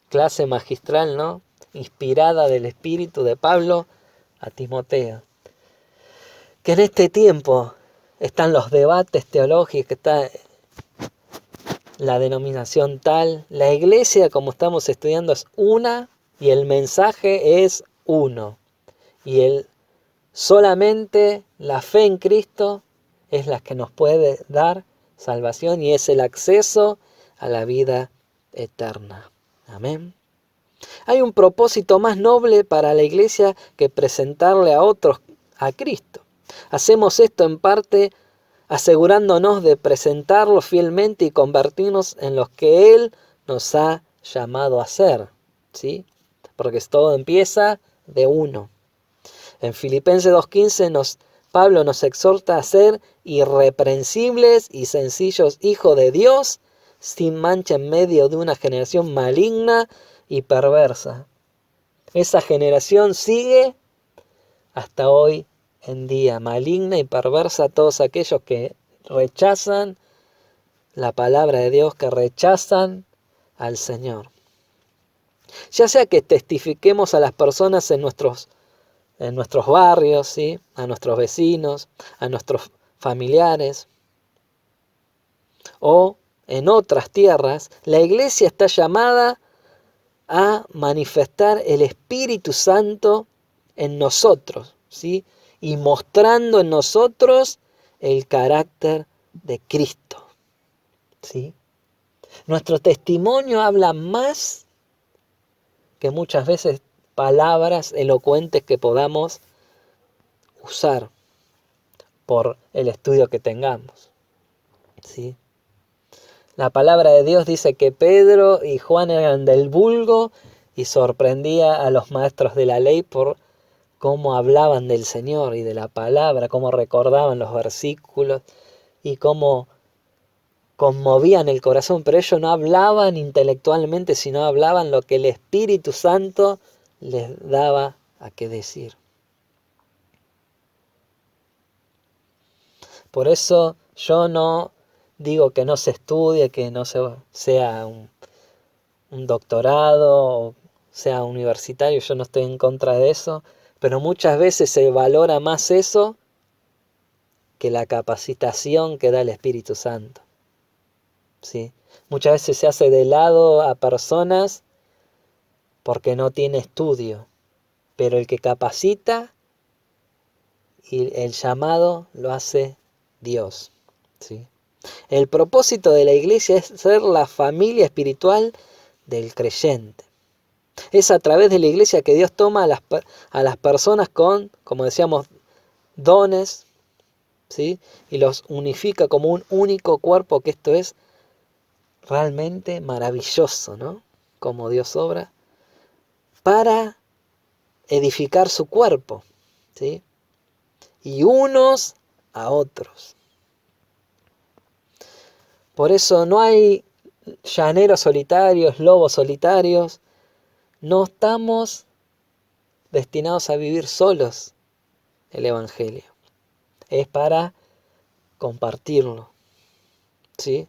clase magistral, ¿no? Inspirada del Espíritu de Pablo a Timoteo. Que en este tiempo están los debates teológicos, está la denominación tal. La iglesia, como estamos estudiando, es una y el mensaje es uno. Y solamente la fe en Cristo es la que nos puede dar salvación y es el acceso a la vida eterna. Amén. Hay un propósito más noble para la iglesia que presentarle a otros a Cristo. Hacemos esto en parte asegurándonos de presentarlo fielmente y convertirnos en los que Él nos ha llamado a ser, ¿sí? Porque todo empieza de uno. En Filipenses 2:15 Pablo nos exhorta a ser irreprensibles y sencillos hijos de Dios, sin mancha en medio de una generación maligna y perversa. Esa generación sigue hasta hoy en día, maligna y perversa, todos aquellos que rechazan la palabra de Dios, que rechazan al Señor. Ya sea que testifiquemos a las personas en nuestros barrios, ¿sí? A nuestros vecinos, a nuestros familiares, o en otras tierras, la iglesia está llamada a manifestar el Espíritu Santo en nosotros, ¿sí? Y mostrando en nosotros el carácter de Cristo, ¿sí? Nuestro testimonio habla más que muchas veces palabras elocuentes que podamos usar por el estudio que tengamos, ¿sí? La palabra de Dios dice que Pedro y Juan eran del vulgo y sorprendía a los maestros de la ley por cómo hablaban del Señor y de la palabra, cómo recordaban los versículos y cómo conmovían el corazón, pero ellos no hablaban intelectualmente, sino hablaban lo que el Espíritu Santo les daba a qué decir. Por eso yo no digo que no se estudie, que no sea un doctorado o sea universitario, yo no estoy en contra de eso, pero muchas veces se valora más eso que la capacitación que da el Espíritu Santo. ¿Sí? Muchas veces se hace de lado a personas porque no tiene estudio, pero el que capacita y el llamado lo hace Dios. ¿Sí? El propósito de la iglesia es ser la familia espiritual del creyente. Es a través de la iglesia que Dios toma a las personas con, como decíamos, dones, ¿sí? Y los unifica como un único cuerpo, que esto es realmente maravilloso, ¿no? Como Dios obra, para edificar su cuerpo, ¿sí? Y unos a otros. Por eso no hay llaneros solitarios, lobos solitarios. No estamos destinados a vivir solos el Evangelio. Es para compartirlo, ¿sí?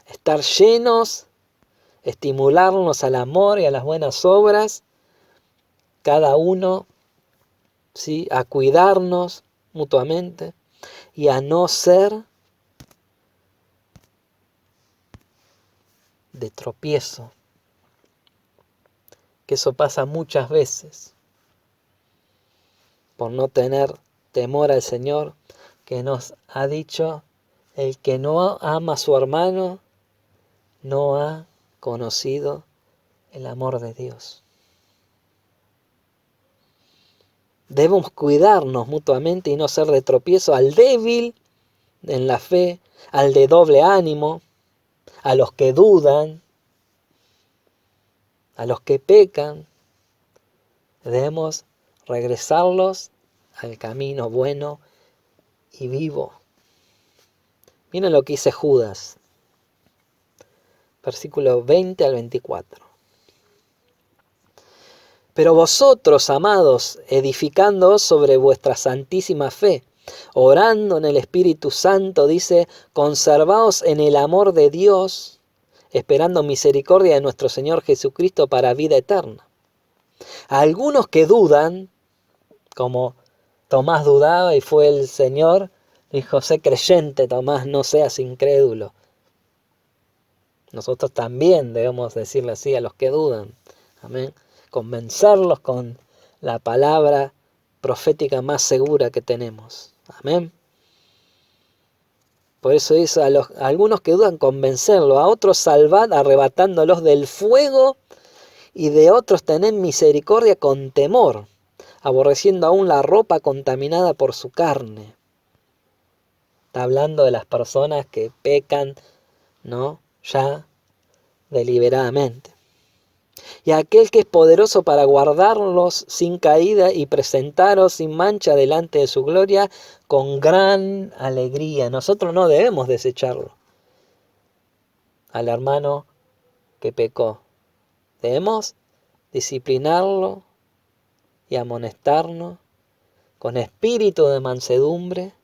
Estar llenos, estimularnos al amor y a las buenas obras, cada uno, ¿sí? A cuidarnos mutuamente y a no ser de tropiezo, que eso pasa muchas veces, por no tener temor al Señor, que nos ha dicho: el que no ama a su hermano no ha conocido el amor de Dios. Debemos cuidarnos mutuamente y no ser de tropiezo al débil en la fe, al de doble ánimo, a los que dudan, a los que pecan. Debemos regresarlos al camino bueno y vivo. Miren lo que dice Judas, versículo 20 al 24. Pero vosotros, amados, edificándoos sobre vuestra santísima fe, orando en el Espíritu Santo, dice, conservaos en el amor de Dios, esperando misericordia de nuestro Señor Jesucristo para vida eterna. A algunos que dudan, como Tomás dudaba y fue el Señor, dijo: sé creyente, Tomás, no seas incrédulo. Nosotros también debemos decirle así a los que dudan. Amén. Convencerlos con la palabra profética más segura que tenemos. Amén. Por eso dice: a algunos que dudan, convencerlos; a otros salvad, arrebatándolos del fuego; y de otros tened misericordia con temor, aborreciendo aún la ropa contaminada por su carne. Está hablando de las personas que pecan, ¿no? Ya deliberadamente. Y aquel que es poderoso para guardarlos sin caída y presentaros sin mancha delante de su gloria con gran alegría. Nosotros no debemos desecharlo al hermano que pecó. Debemos disciplinarlo y amonestarnos con espíritu de mansedumbre,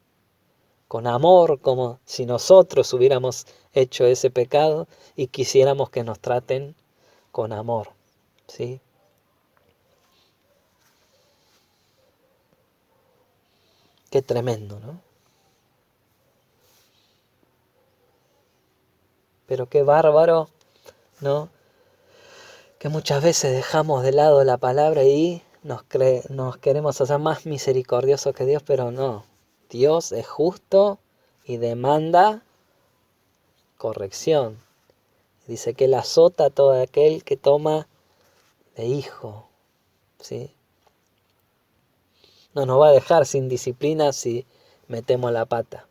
con amor, como si nosotros hubiéramos hecho ese pecado y quisiéramos que nos traten con amor, ¿sí? Qué tremendo, ¿no? Pero qué bárbaro, ¿no? Que muchas veces dejamos de lado la palabra y nos queremos hacer más misericordiosos que Dios, pero no. Dios es justo y demanda corrección. Dice que Él azota a todo aquel que toma de hijo, ¿sí? No nos va a dejar sin disciplina si metemos la pata.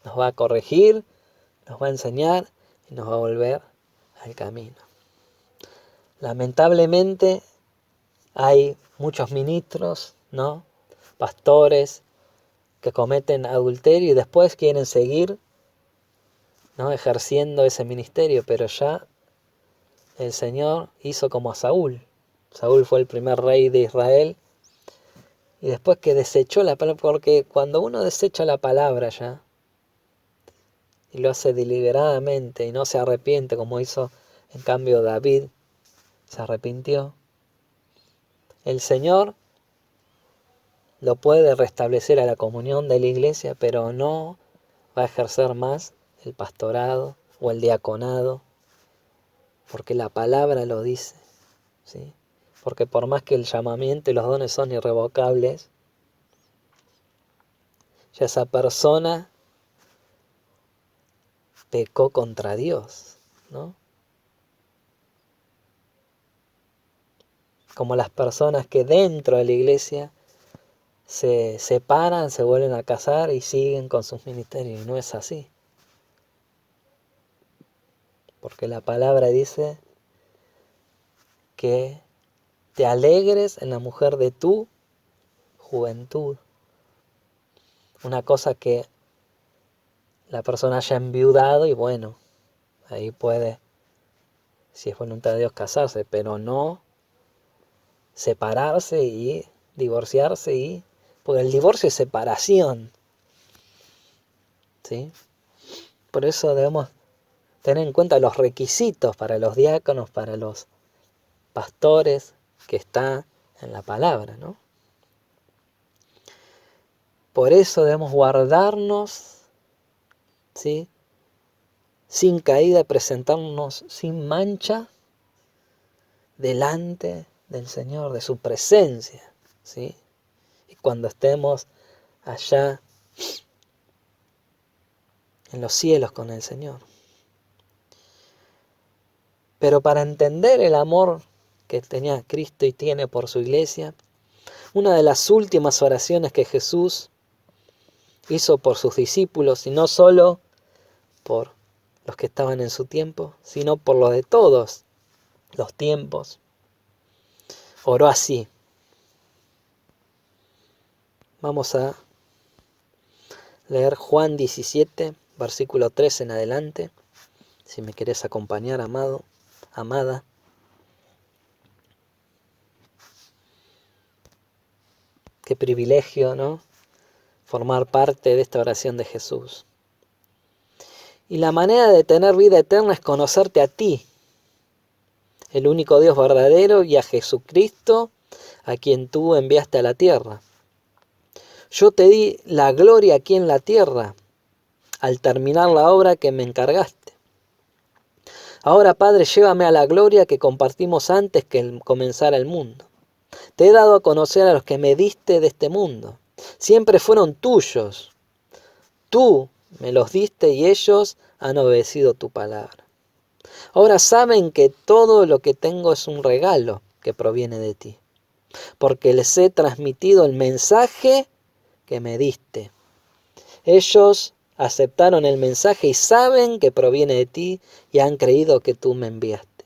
Nos va a corregir, nos va a enseñar y nos va a volver al camino. Lamentablemente hay muchos ministros, ¿no? Pastores que cometen adulterio y después quieren seguir, ¿no?, ejerciendo ese ministerio, pero ya el Señor hizo como a Saúl. Saúl fue el primer rey de Israel y después que desechó la palabra, porque cuando uno desecha la palabra ya y lo hace deliberadamente y no se arrepiente como hizo en cambio David, se arrepintió, el Señor lo puede restablecer a la comunión de la iglesia, pero no va a ejercer más el pastorado o el diaconado, porque la palabra lo dice, ¿sí? Porque por más que el llamamiento y los dones son irrevocables, ya esa persona pecó contra Dios, ¿no? Como las personas que dentro de la iglesia se separan, se vuelven a casar y siguen con sus ministerios. Y no es así. Porque la palabra dice que te alegres en la mujer de tu juventud. Una cosa que la persona haya enviudado y bueno, ahí puede, si es voluntad de Dios, casarse, pero no separarse y divorciarse, porque el divorcio es separación, ¿sí? Por eso debemos tener en cuenta los requisitos para los diáconos, para los pastores, que está en la palabra, ¿no? Por eso debemos guardarnos, ¿sí?, sin caída, presentarnos sin mancha delante del Señor, de su presencia, ¿sí? Y cuando estemos allá en los cielos con el Señor. Pero para entender el amor que tenía Cristo y tiene por su iglesia, una de las últimas oraciones que Jesús hizo por sus discípulos, y no solo por los que estaban en su tiempo, sino por los de todos los tiempos, oró así. Vamos a leer Juan 17, versículo 3 en adelante, si me querés acompañar, amado, amada. Qué privilegio, ¿no?, formar parte de esta oración de Jesús. Y la manera de tener vida eterna es conocerte a ti, el único Dios verdadero, y a Jesucristo, a quien tú enviaste a la tierra. Yo te di la gloria aquí en la tierra, al terminar la obra que me encargaste. Ahora, Padre, llévame a la gloria que compartimos antes que comenzara el mundo. Te he dado a conocer a los que me diste de este mundo. Siempre fueron tuyos. Tú me los diste y ellos han obedecido tu palabra. Ahora saben que todo lo que tengo es un regalo que proviene de ti, porque les he transmitido el mensaje que me diste. Ellos aceptaron el mensaje y saben que proviene de ti y han creído que tú me enviaste.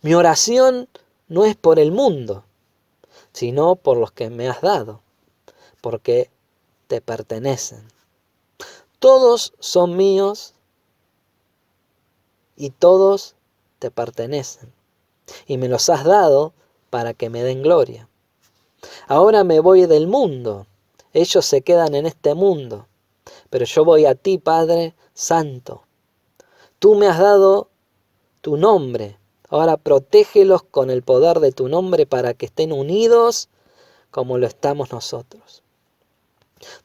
Mi oración no es por el mundo, sino por los que me has dado, porque te pertenecen. Todos son míos y todos te pertenecen, y me los has dado para que me den gloria. Ahora me voy del mundo, ellos se quedan en este mundo, pero yo voy a ti, Padre Santo. Tú me has dado tu nombre, ahora protégelos con el poder de tu nombre para que estén unidos como lo estamos nosotros.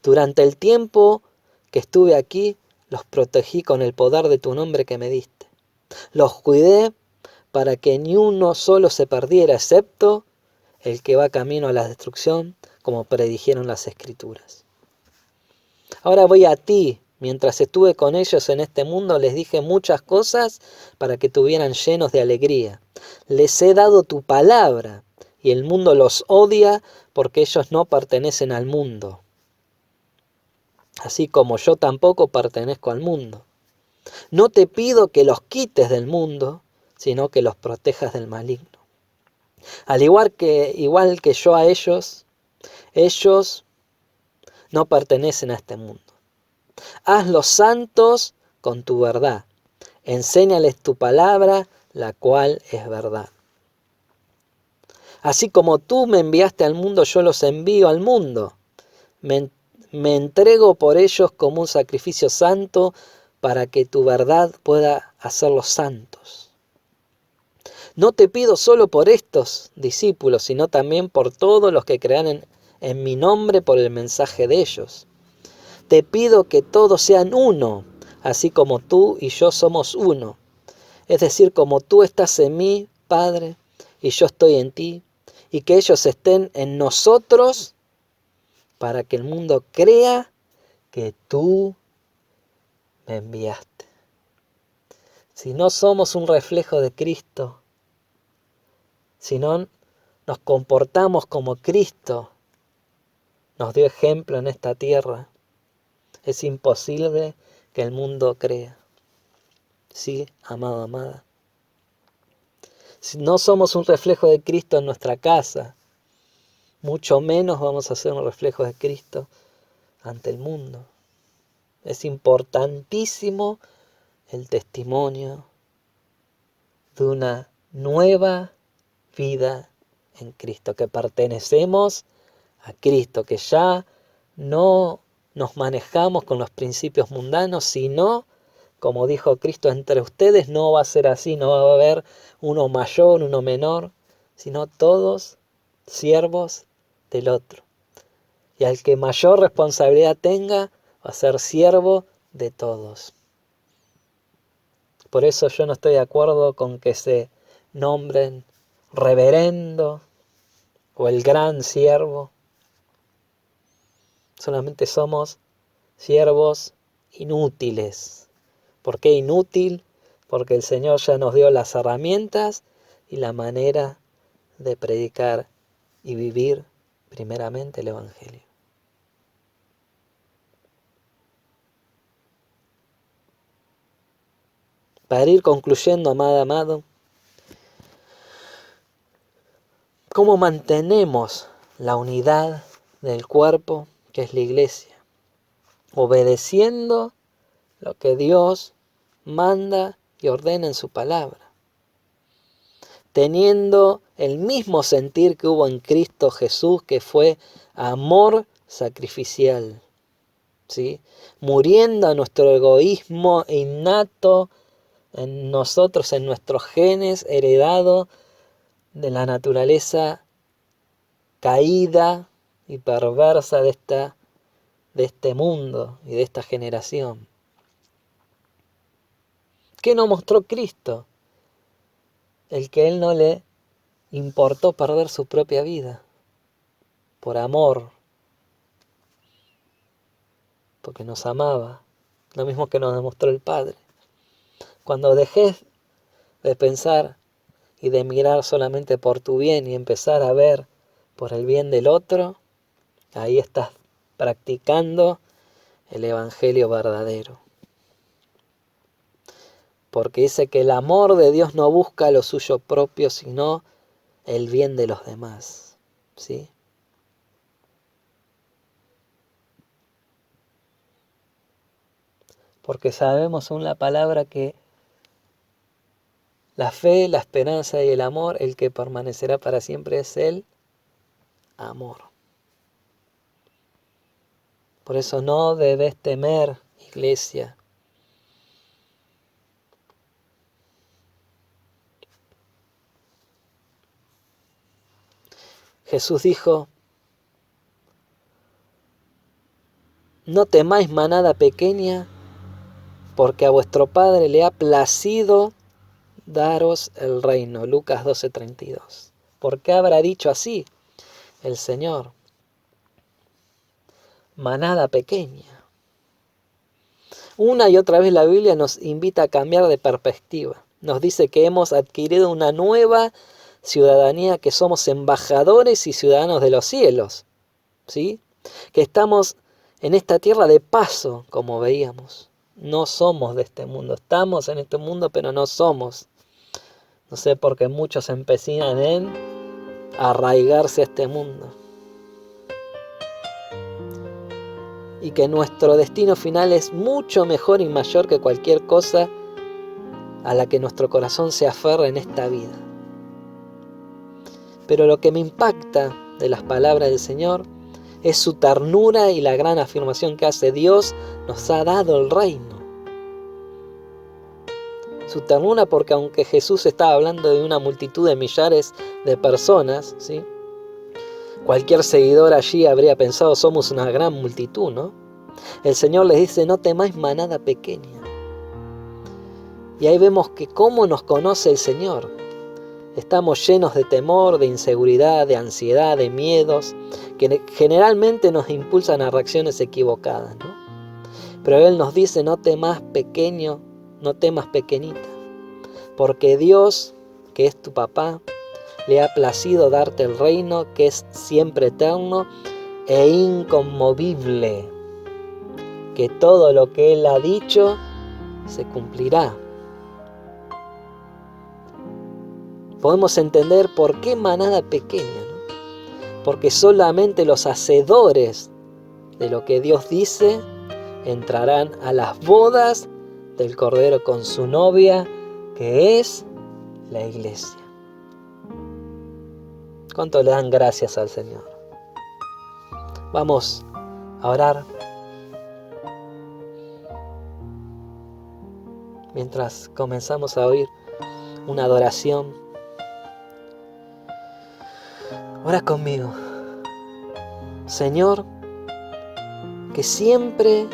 Durante el tiempo que estuve aquí, los protegí con el poder de tu nombre que me diste. Los cuidé para que ni uno solo se perdiera, excepto el que va camino a la destrucción, como predijeron las Escrituras. Ahora voy a ti, Mientras estuve con ellos en este mundo, les dije muchas cosas para que estuvieran llenos de alegría. Les he dado tu palabra, y el mundo los odia porque ellos no pertenecen al mundo, así como yo tampoco pertenezco al mundo. No te pido que los quites del mundo, sino que los protejas del maligno. Igual que yo a ellos no pertenecen a este mundo. Hazlos santos con tu verdad. Enséñales tu palabra, la cual es verdad. Así como tú me enviaste al mundo, yo los envío al mundo. Me entrego por ellos como un sacrificio santo para que tu verdad pueda hacerlos santos. No te pido solo por estos discípulos, sino también por todos los que crean en mi nombre por el mensaje de ellos. Te pido que todos sean uno, así como tú y yo somos uno. Es decir, como tú estás en mí, Padre, y yo estoy en ti, y que ellos estén en nosotros para que el mundo crea que tú me enviaste. Si no somos un reflejo de Cristo, si no nos comportamos como Cristo nos dio ejemplo en esta tierra, es imposible que el mundo crea. Sí, amado, amada. Si no somos un reflejo de Cristo en nuestra casa, mucho menos vamos a ser un reflejo de Cristo ante el mundo. Es importantísimo el testimonio de una nueva vida en Cristo, que pertenecemos a Cristo, que ya no nos manejamos con los principios mundanos, sino, como dijo Cristo, entre ustedes no va a ser así, no va a haber uno mayor, uno menor, sino todos siervos del otro. Y al que mayor responsabilidad tenga, va a ser siervo de todos. Por eso yo no estoy de acuerdo con que se nombren reverendo o el gran siervo. Solamente somos siervos inútiles. ¿Por qué inútil? Porque el Señor ya nos dio las herramientas y la manera de predicar y vivir primeramente el Evangelio. Para ir concluyendo, amada, amado, ¿cómo mantenemos la unidad del cuerpo que es la iglesia? Obedeciendo lo que Dios manda y ordena en su palabra. Teniendo el mismo sentir que hubo en Cristo Jesús, que fue amor sacrificial, ¿sí? Muriendo a nuestro egoísmo innato en nosotros, en nuestros genes, heredado de la naturaleza caída y perversa de este mundo y de esta generación. ¿Qué nos mostró Cristo? El que Él no le importó perder su propia vida por amor, porque nos amaba, lo mismo que nos demostró el Padre. Cuando dejes de pensar y de mirar solamente por tu bien y empezar a ver por el bien del otro, ahí estás practicando el Evangelio verdadero. Porque dice que el amor de Dios no busca lo suyo propio, sino el bien de los demás, ¿sí? Porque sabemos según la palabra que la fe, la esperanza y el amor, el que permanecerá para siempre es el amor. Por eso no debes temer, iglesia. Jesús dijo, no temáis manada pequeña, porque a vuestro Padre le ha placido daros el reino. Lucas 12:32. ¿Por qué habrá dicho así el Señor? Manada pequeña. Una y otra vez la Biblia nos invita a cambiar de perspectiva. Nos dice que hemos adquirido una nueva ciudadanía, que somos embajadores y ciudadanos de los cielos, ¿sí? Que estamos en esta tierra de paso, como veíamos. No somos de este mundo, estamos en este mundo, pero no somos. No sé por qué muchos se empecinan en arraigarse a este mundo. Y que nuestro destino final es mucho mejor y mayor que cualquier cosa a la que nuestro corazón se aferra en esta vida. Pero lo que me impacta de las palabras del Señor es su ternura y la gran afirmación que hace: Dios nos ha dado el reino. Su ternura, porque aunque Jesús estaba hablando de una multitud de millares de personas, ¿sí? Cualquier seguidor allí habría pensado: somos una gran multitud, ¿no? El Señor les dice: no temáis, manada pequeña. Y ahí vemos que cómo nos conoce el Señor. Estamos llenos de temor, de inseguridad, de ansiedad, de miedos, que generalmente nos impulsan a reacciones equivocadas, ¿no? Pero Él nos dice: no temas, pequeño, no temas, pequeñita, porque Dios, que es tu papá, le ha placido darte el reino, que es siempre eterno e inconmovible, que todo lo que Él ha dicho se cumplirá. Podemos entender por qué manada pequeña, ¿no? Porque solamente los hacedores de lo que Dios dice entrarán a las bodas del Cordero con su novia, que es la iglesia. ¿Cuánto le dan gracias al Señor? Vamos a orar mientras comenzamos a oír una adoración. Ora conmigo. Señor, que siempre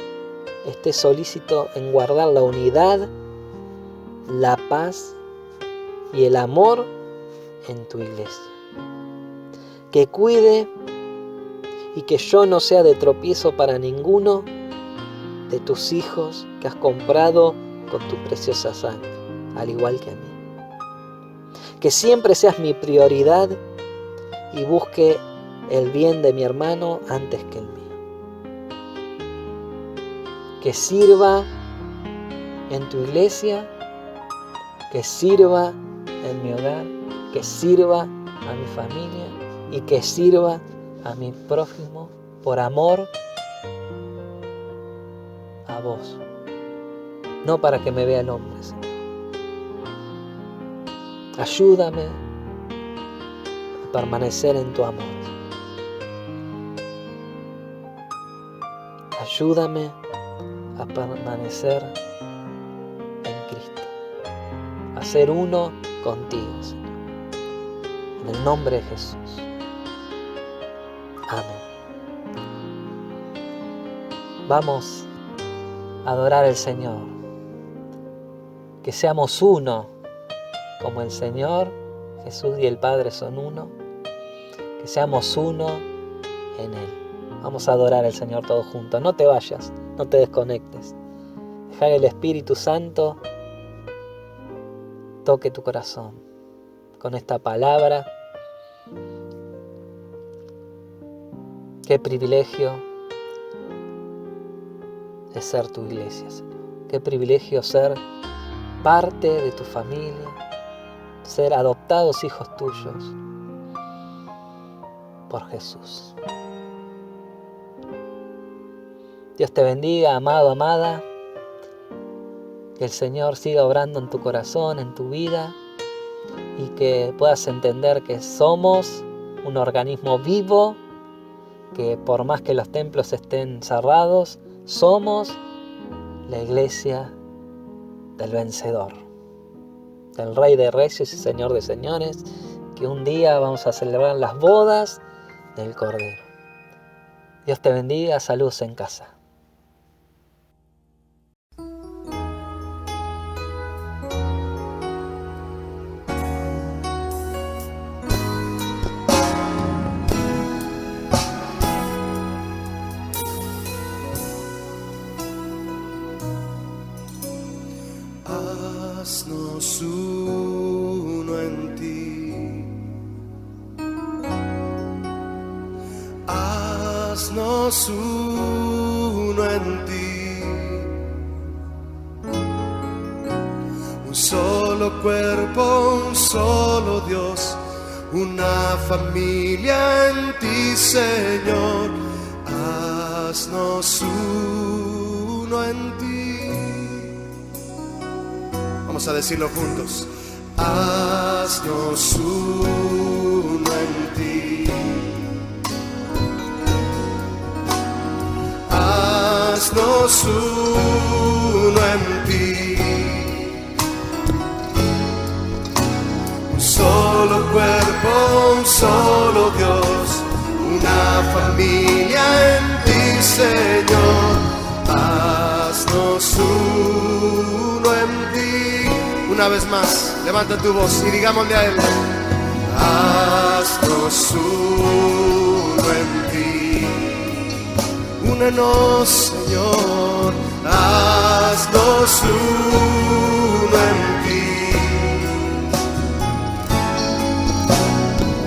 esté solícito en guardar la unidad, la paz y el amor en tu iglesia. Que cuide y que yo no sea de tropiezo para ninguno de tus hijos que has comprado con tu preciosa sangre, al igual que a mí. Que siempre seas mi prioridad y busque el bien de mi hermano antes que el mío. Que sirva en tu iglesia, que sirva en mi hogar, que sirva a mi familia y que sirva a mi prójimo por amor a vos. No para que me vea el hombre, Señor. Ayúdame a permanecer en tu amor. Ayúdame a permanecer en Cristo, a ser uno contigo, Señor. En el nombre de Jesús. Amén. Vamos a adorar al Señor. Que seamos uno, como el Señor, Jesús y el Padre son uno. Que seamos uno en Él. Vamos a adorar al Señor todos juntos. No te vayas, no te desconectes. Deja que el Espíritu Santo toque tu corazón con esta palabra. Qué privilegio es ser tu iglesia, Señor. Qué privilegio ser parte de tu familia, ser adoptados hijos tuyos por Jesús. Dios te bendiga, amado, amada. Que el Señor siga obrando en tu corazón, en tu vida, y que puedas entender que somos un organismo vivo, que por más que los templos estén cerrados, somos la iglesia del vencedor, del Rey de Reyes y Señor de Señores, que un día vamos a celebrar las bodas del Cordero. Dios te bendiga, saludos en casa. haznos uno en ti, un solo cuerpo, un solo Dios, una familia en ti, Señor, haznos uno en ti. Vamos a decirlo juntos. Haznos uno en ti. Haznos uno en ti. Un solo cuerpo, un solo Dios, una familia en ti, Señor. Haznos uno en ti. Una vez más, levanta tu voz y digámosle a Él. Haznos uno en ti. Únenos, Señor. Haznos uno en ti.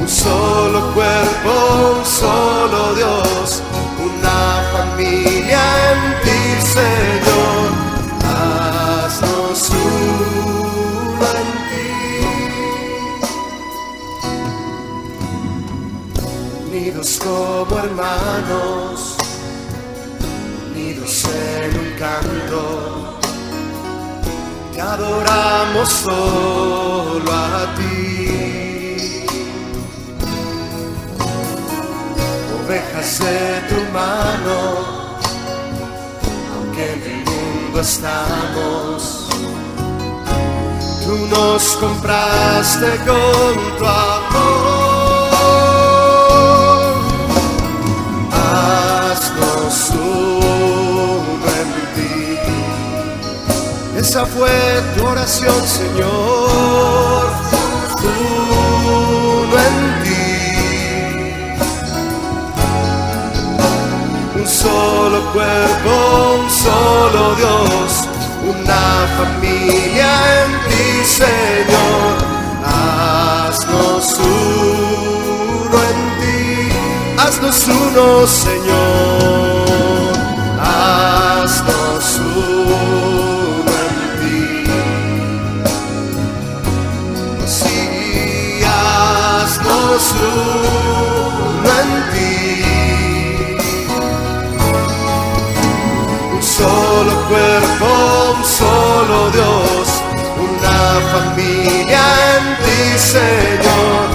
Un solo cuerpo, un solo Dios, una familia en ti, Señor. Haznos uno en ti. Unidos como hermanos, unidos en un canto, te adoramos solo a ti. Ovejas de tu mano, aunque en el mundo estamos, tú nos compraste con tu amor. Haznos uno en ti. Esa fue tu oración, Señor. Uno en ti. Un solo cuerpo, un solo Dios, una familia en ti, Señor. Haznos uno en ti. Haznos uno, Señor. Haznos uno en ti. Sí, haznos uno en ti. Un solo cuerpo, un solo Dios, una familia en ti, Señor.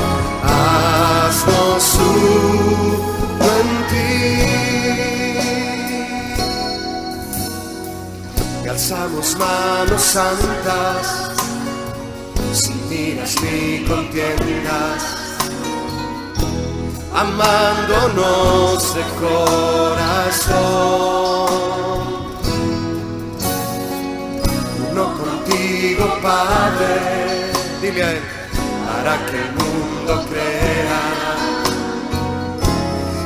Haznos uno en ti. Y alzamos manos santas, sin iras ni contiendas, amándonos de corazón. Uno contigo, Padre, dile a Él, para que el mundo crea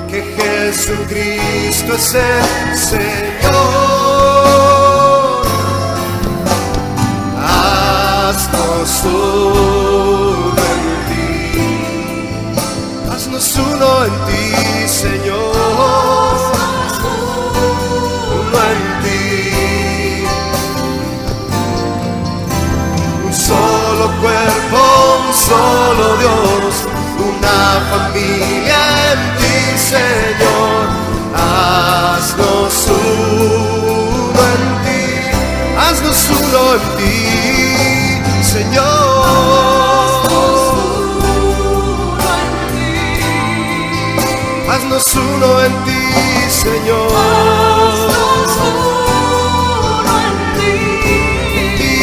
que Jesucristo es el Señor. Haznos uno en ti. Haznos uno en ti, Señor. Uno en ti. Un solo cuerpo, un solo Dios, una familia en ti, Señor. Haznos uno en ti. Haznos uno en ti, Señor. Haznos uno en ti, Señor. En ti,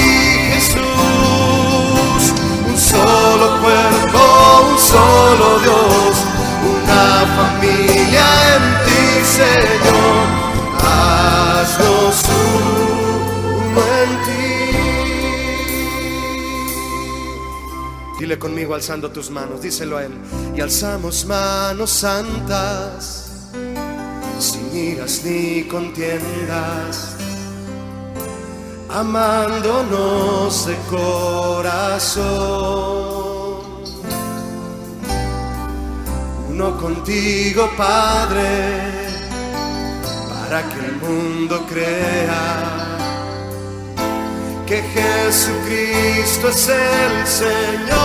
Jesús. Un solo cuerpo, un solo Dios, una familia en ti, Señor. Haznos uno en ti. Dile conmigo alzando tus manos, díselo a Él. Y alzamos manos santas, sin iras ni contiendas, amándonos de corazón. Uno contigo, Padre, para que el mundo crea que Jesucristo es el Señor.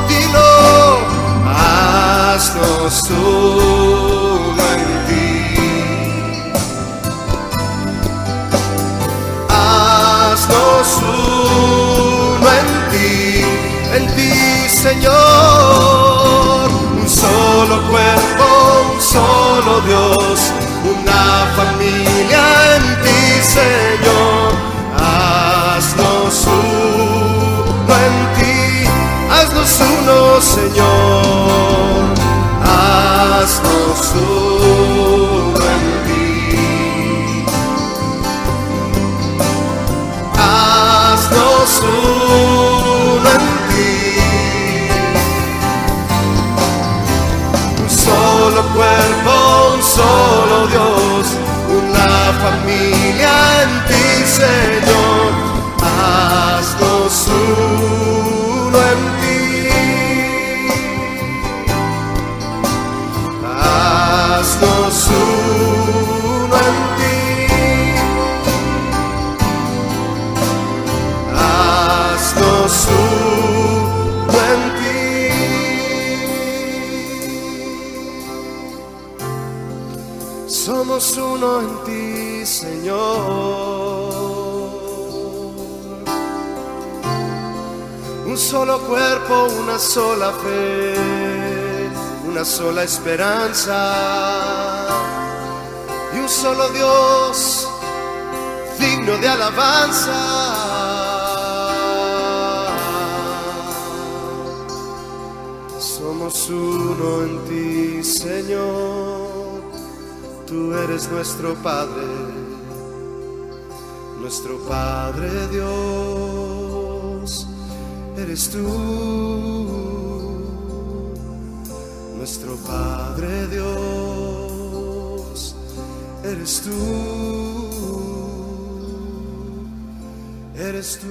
Dilo, haznos uno en ti, haznos uno en ti, Señor. Un solo cuerpo, un solo Dios, una familia en ti, Señor. Haznos uno en ti, haznos uno, Señor. Haznos uno en ti, haznos uno en ti. Un solo cuerpo, un solo Dios, una familia en ti, Señor. Haznos uno en ti, haznos uno en ti, haznos uno en ti. Somos uno en ti, Señor. Un solo cuerpo, una sola fe, una sola esperanza y un solo Dios digno de alabanza. Somos uno en ti, Señor. Tú eres nuestro Padre Dios, eres tú, nuestro Padre Dios, eres tú, eres tú.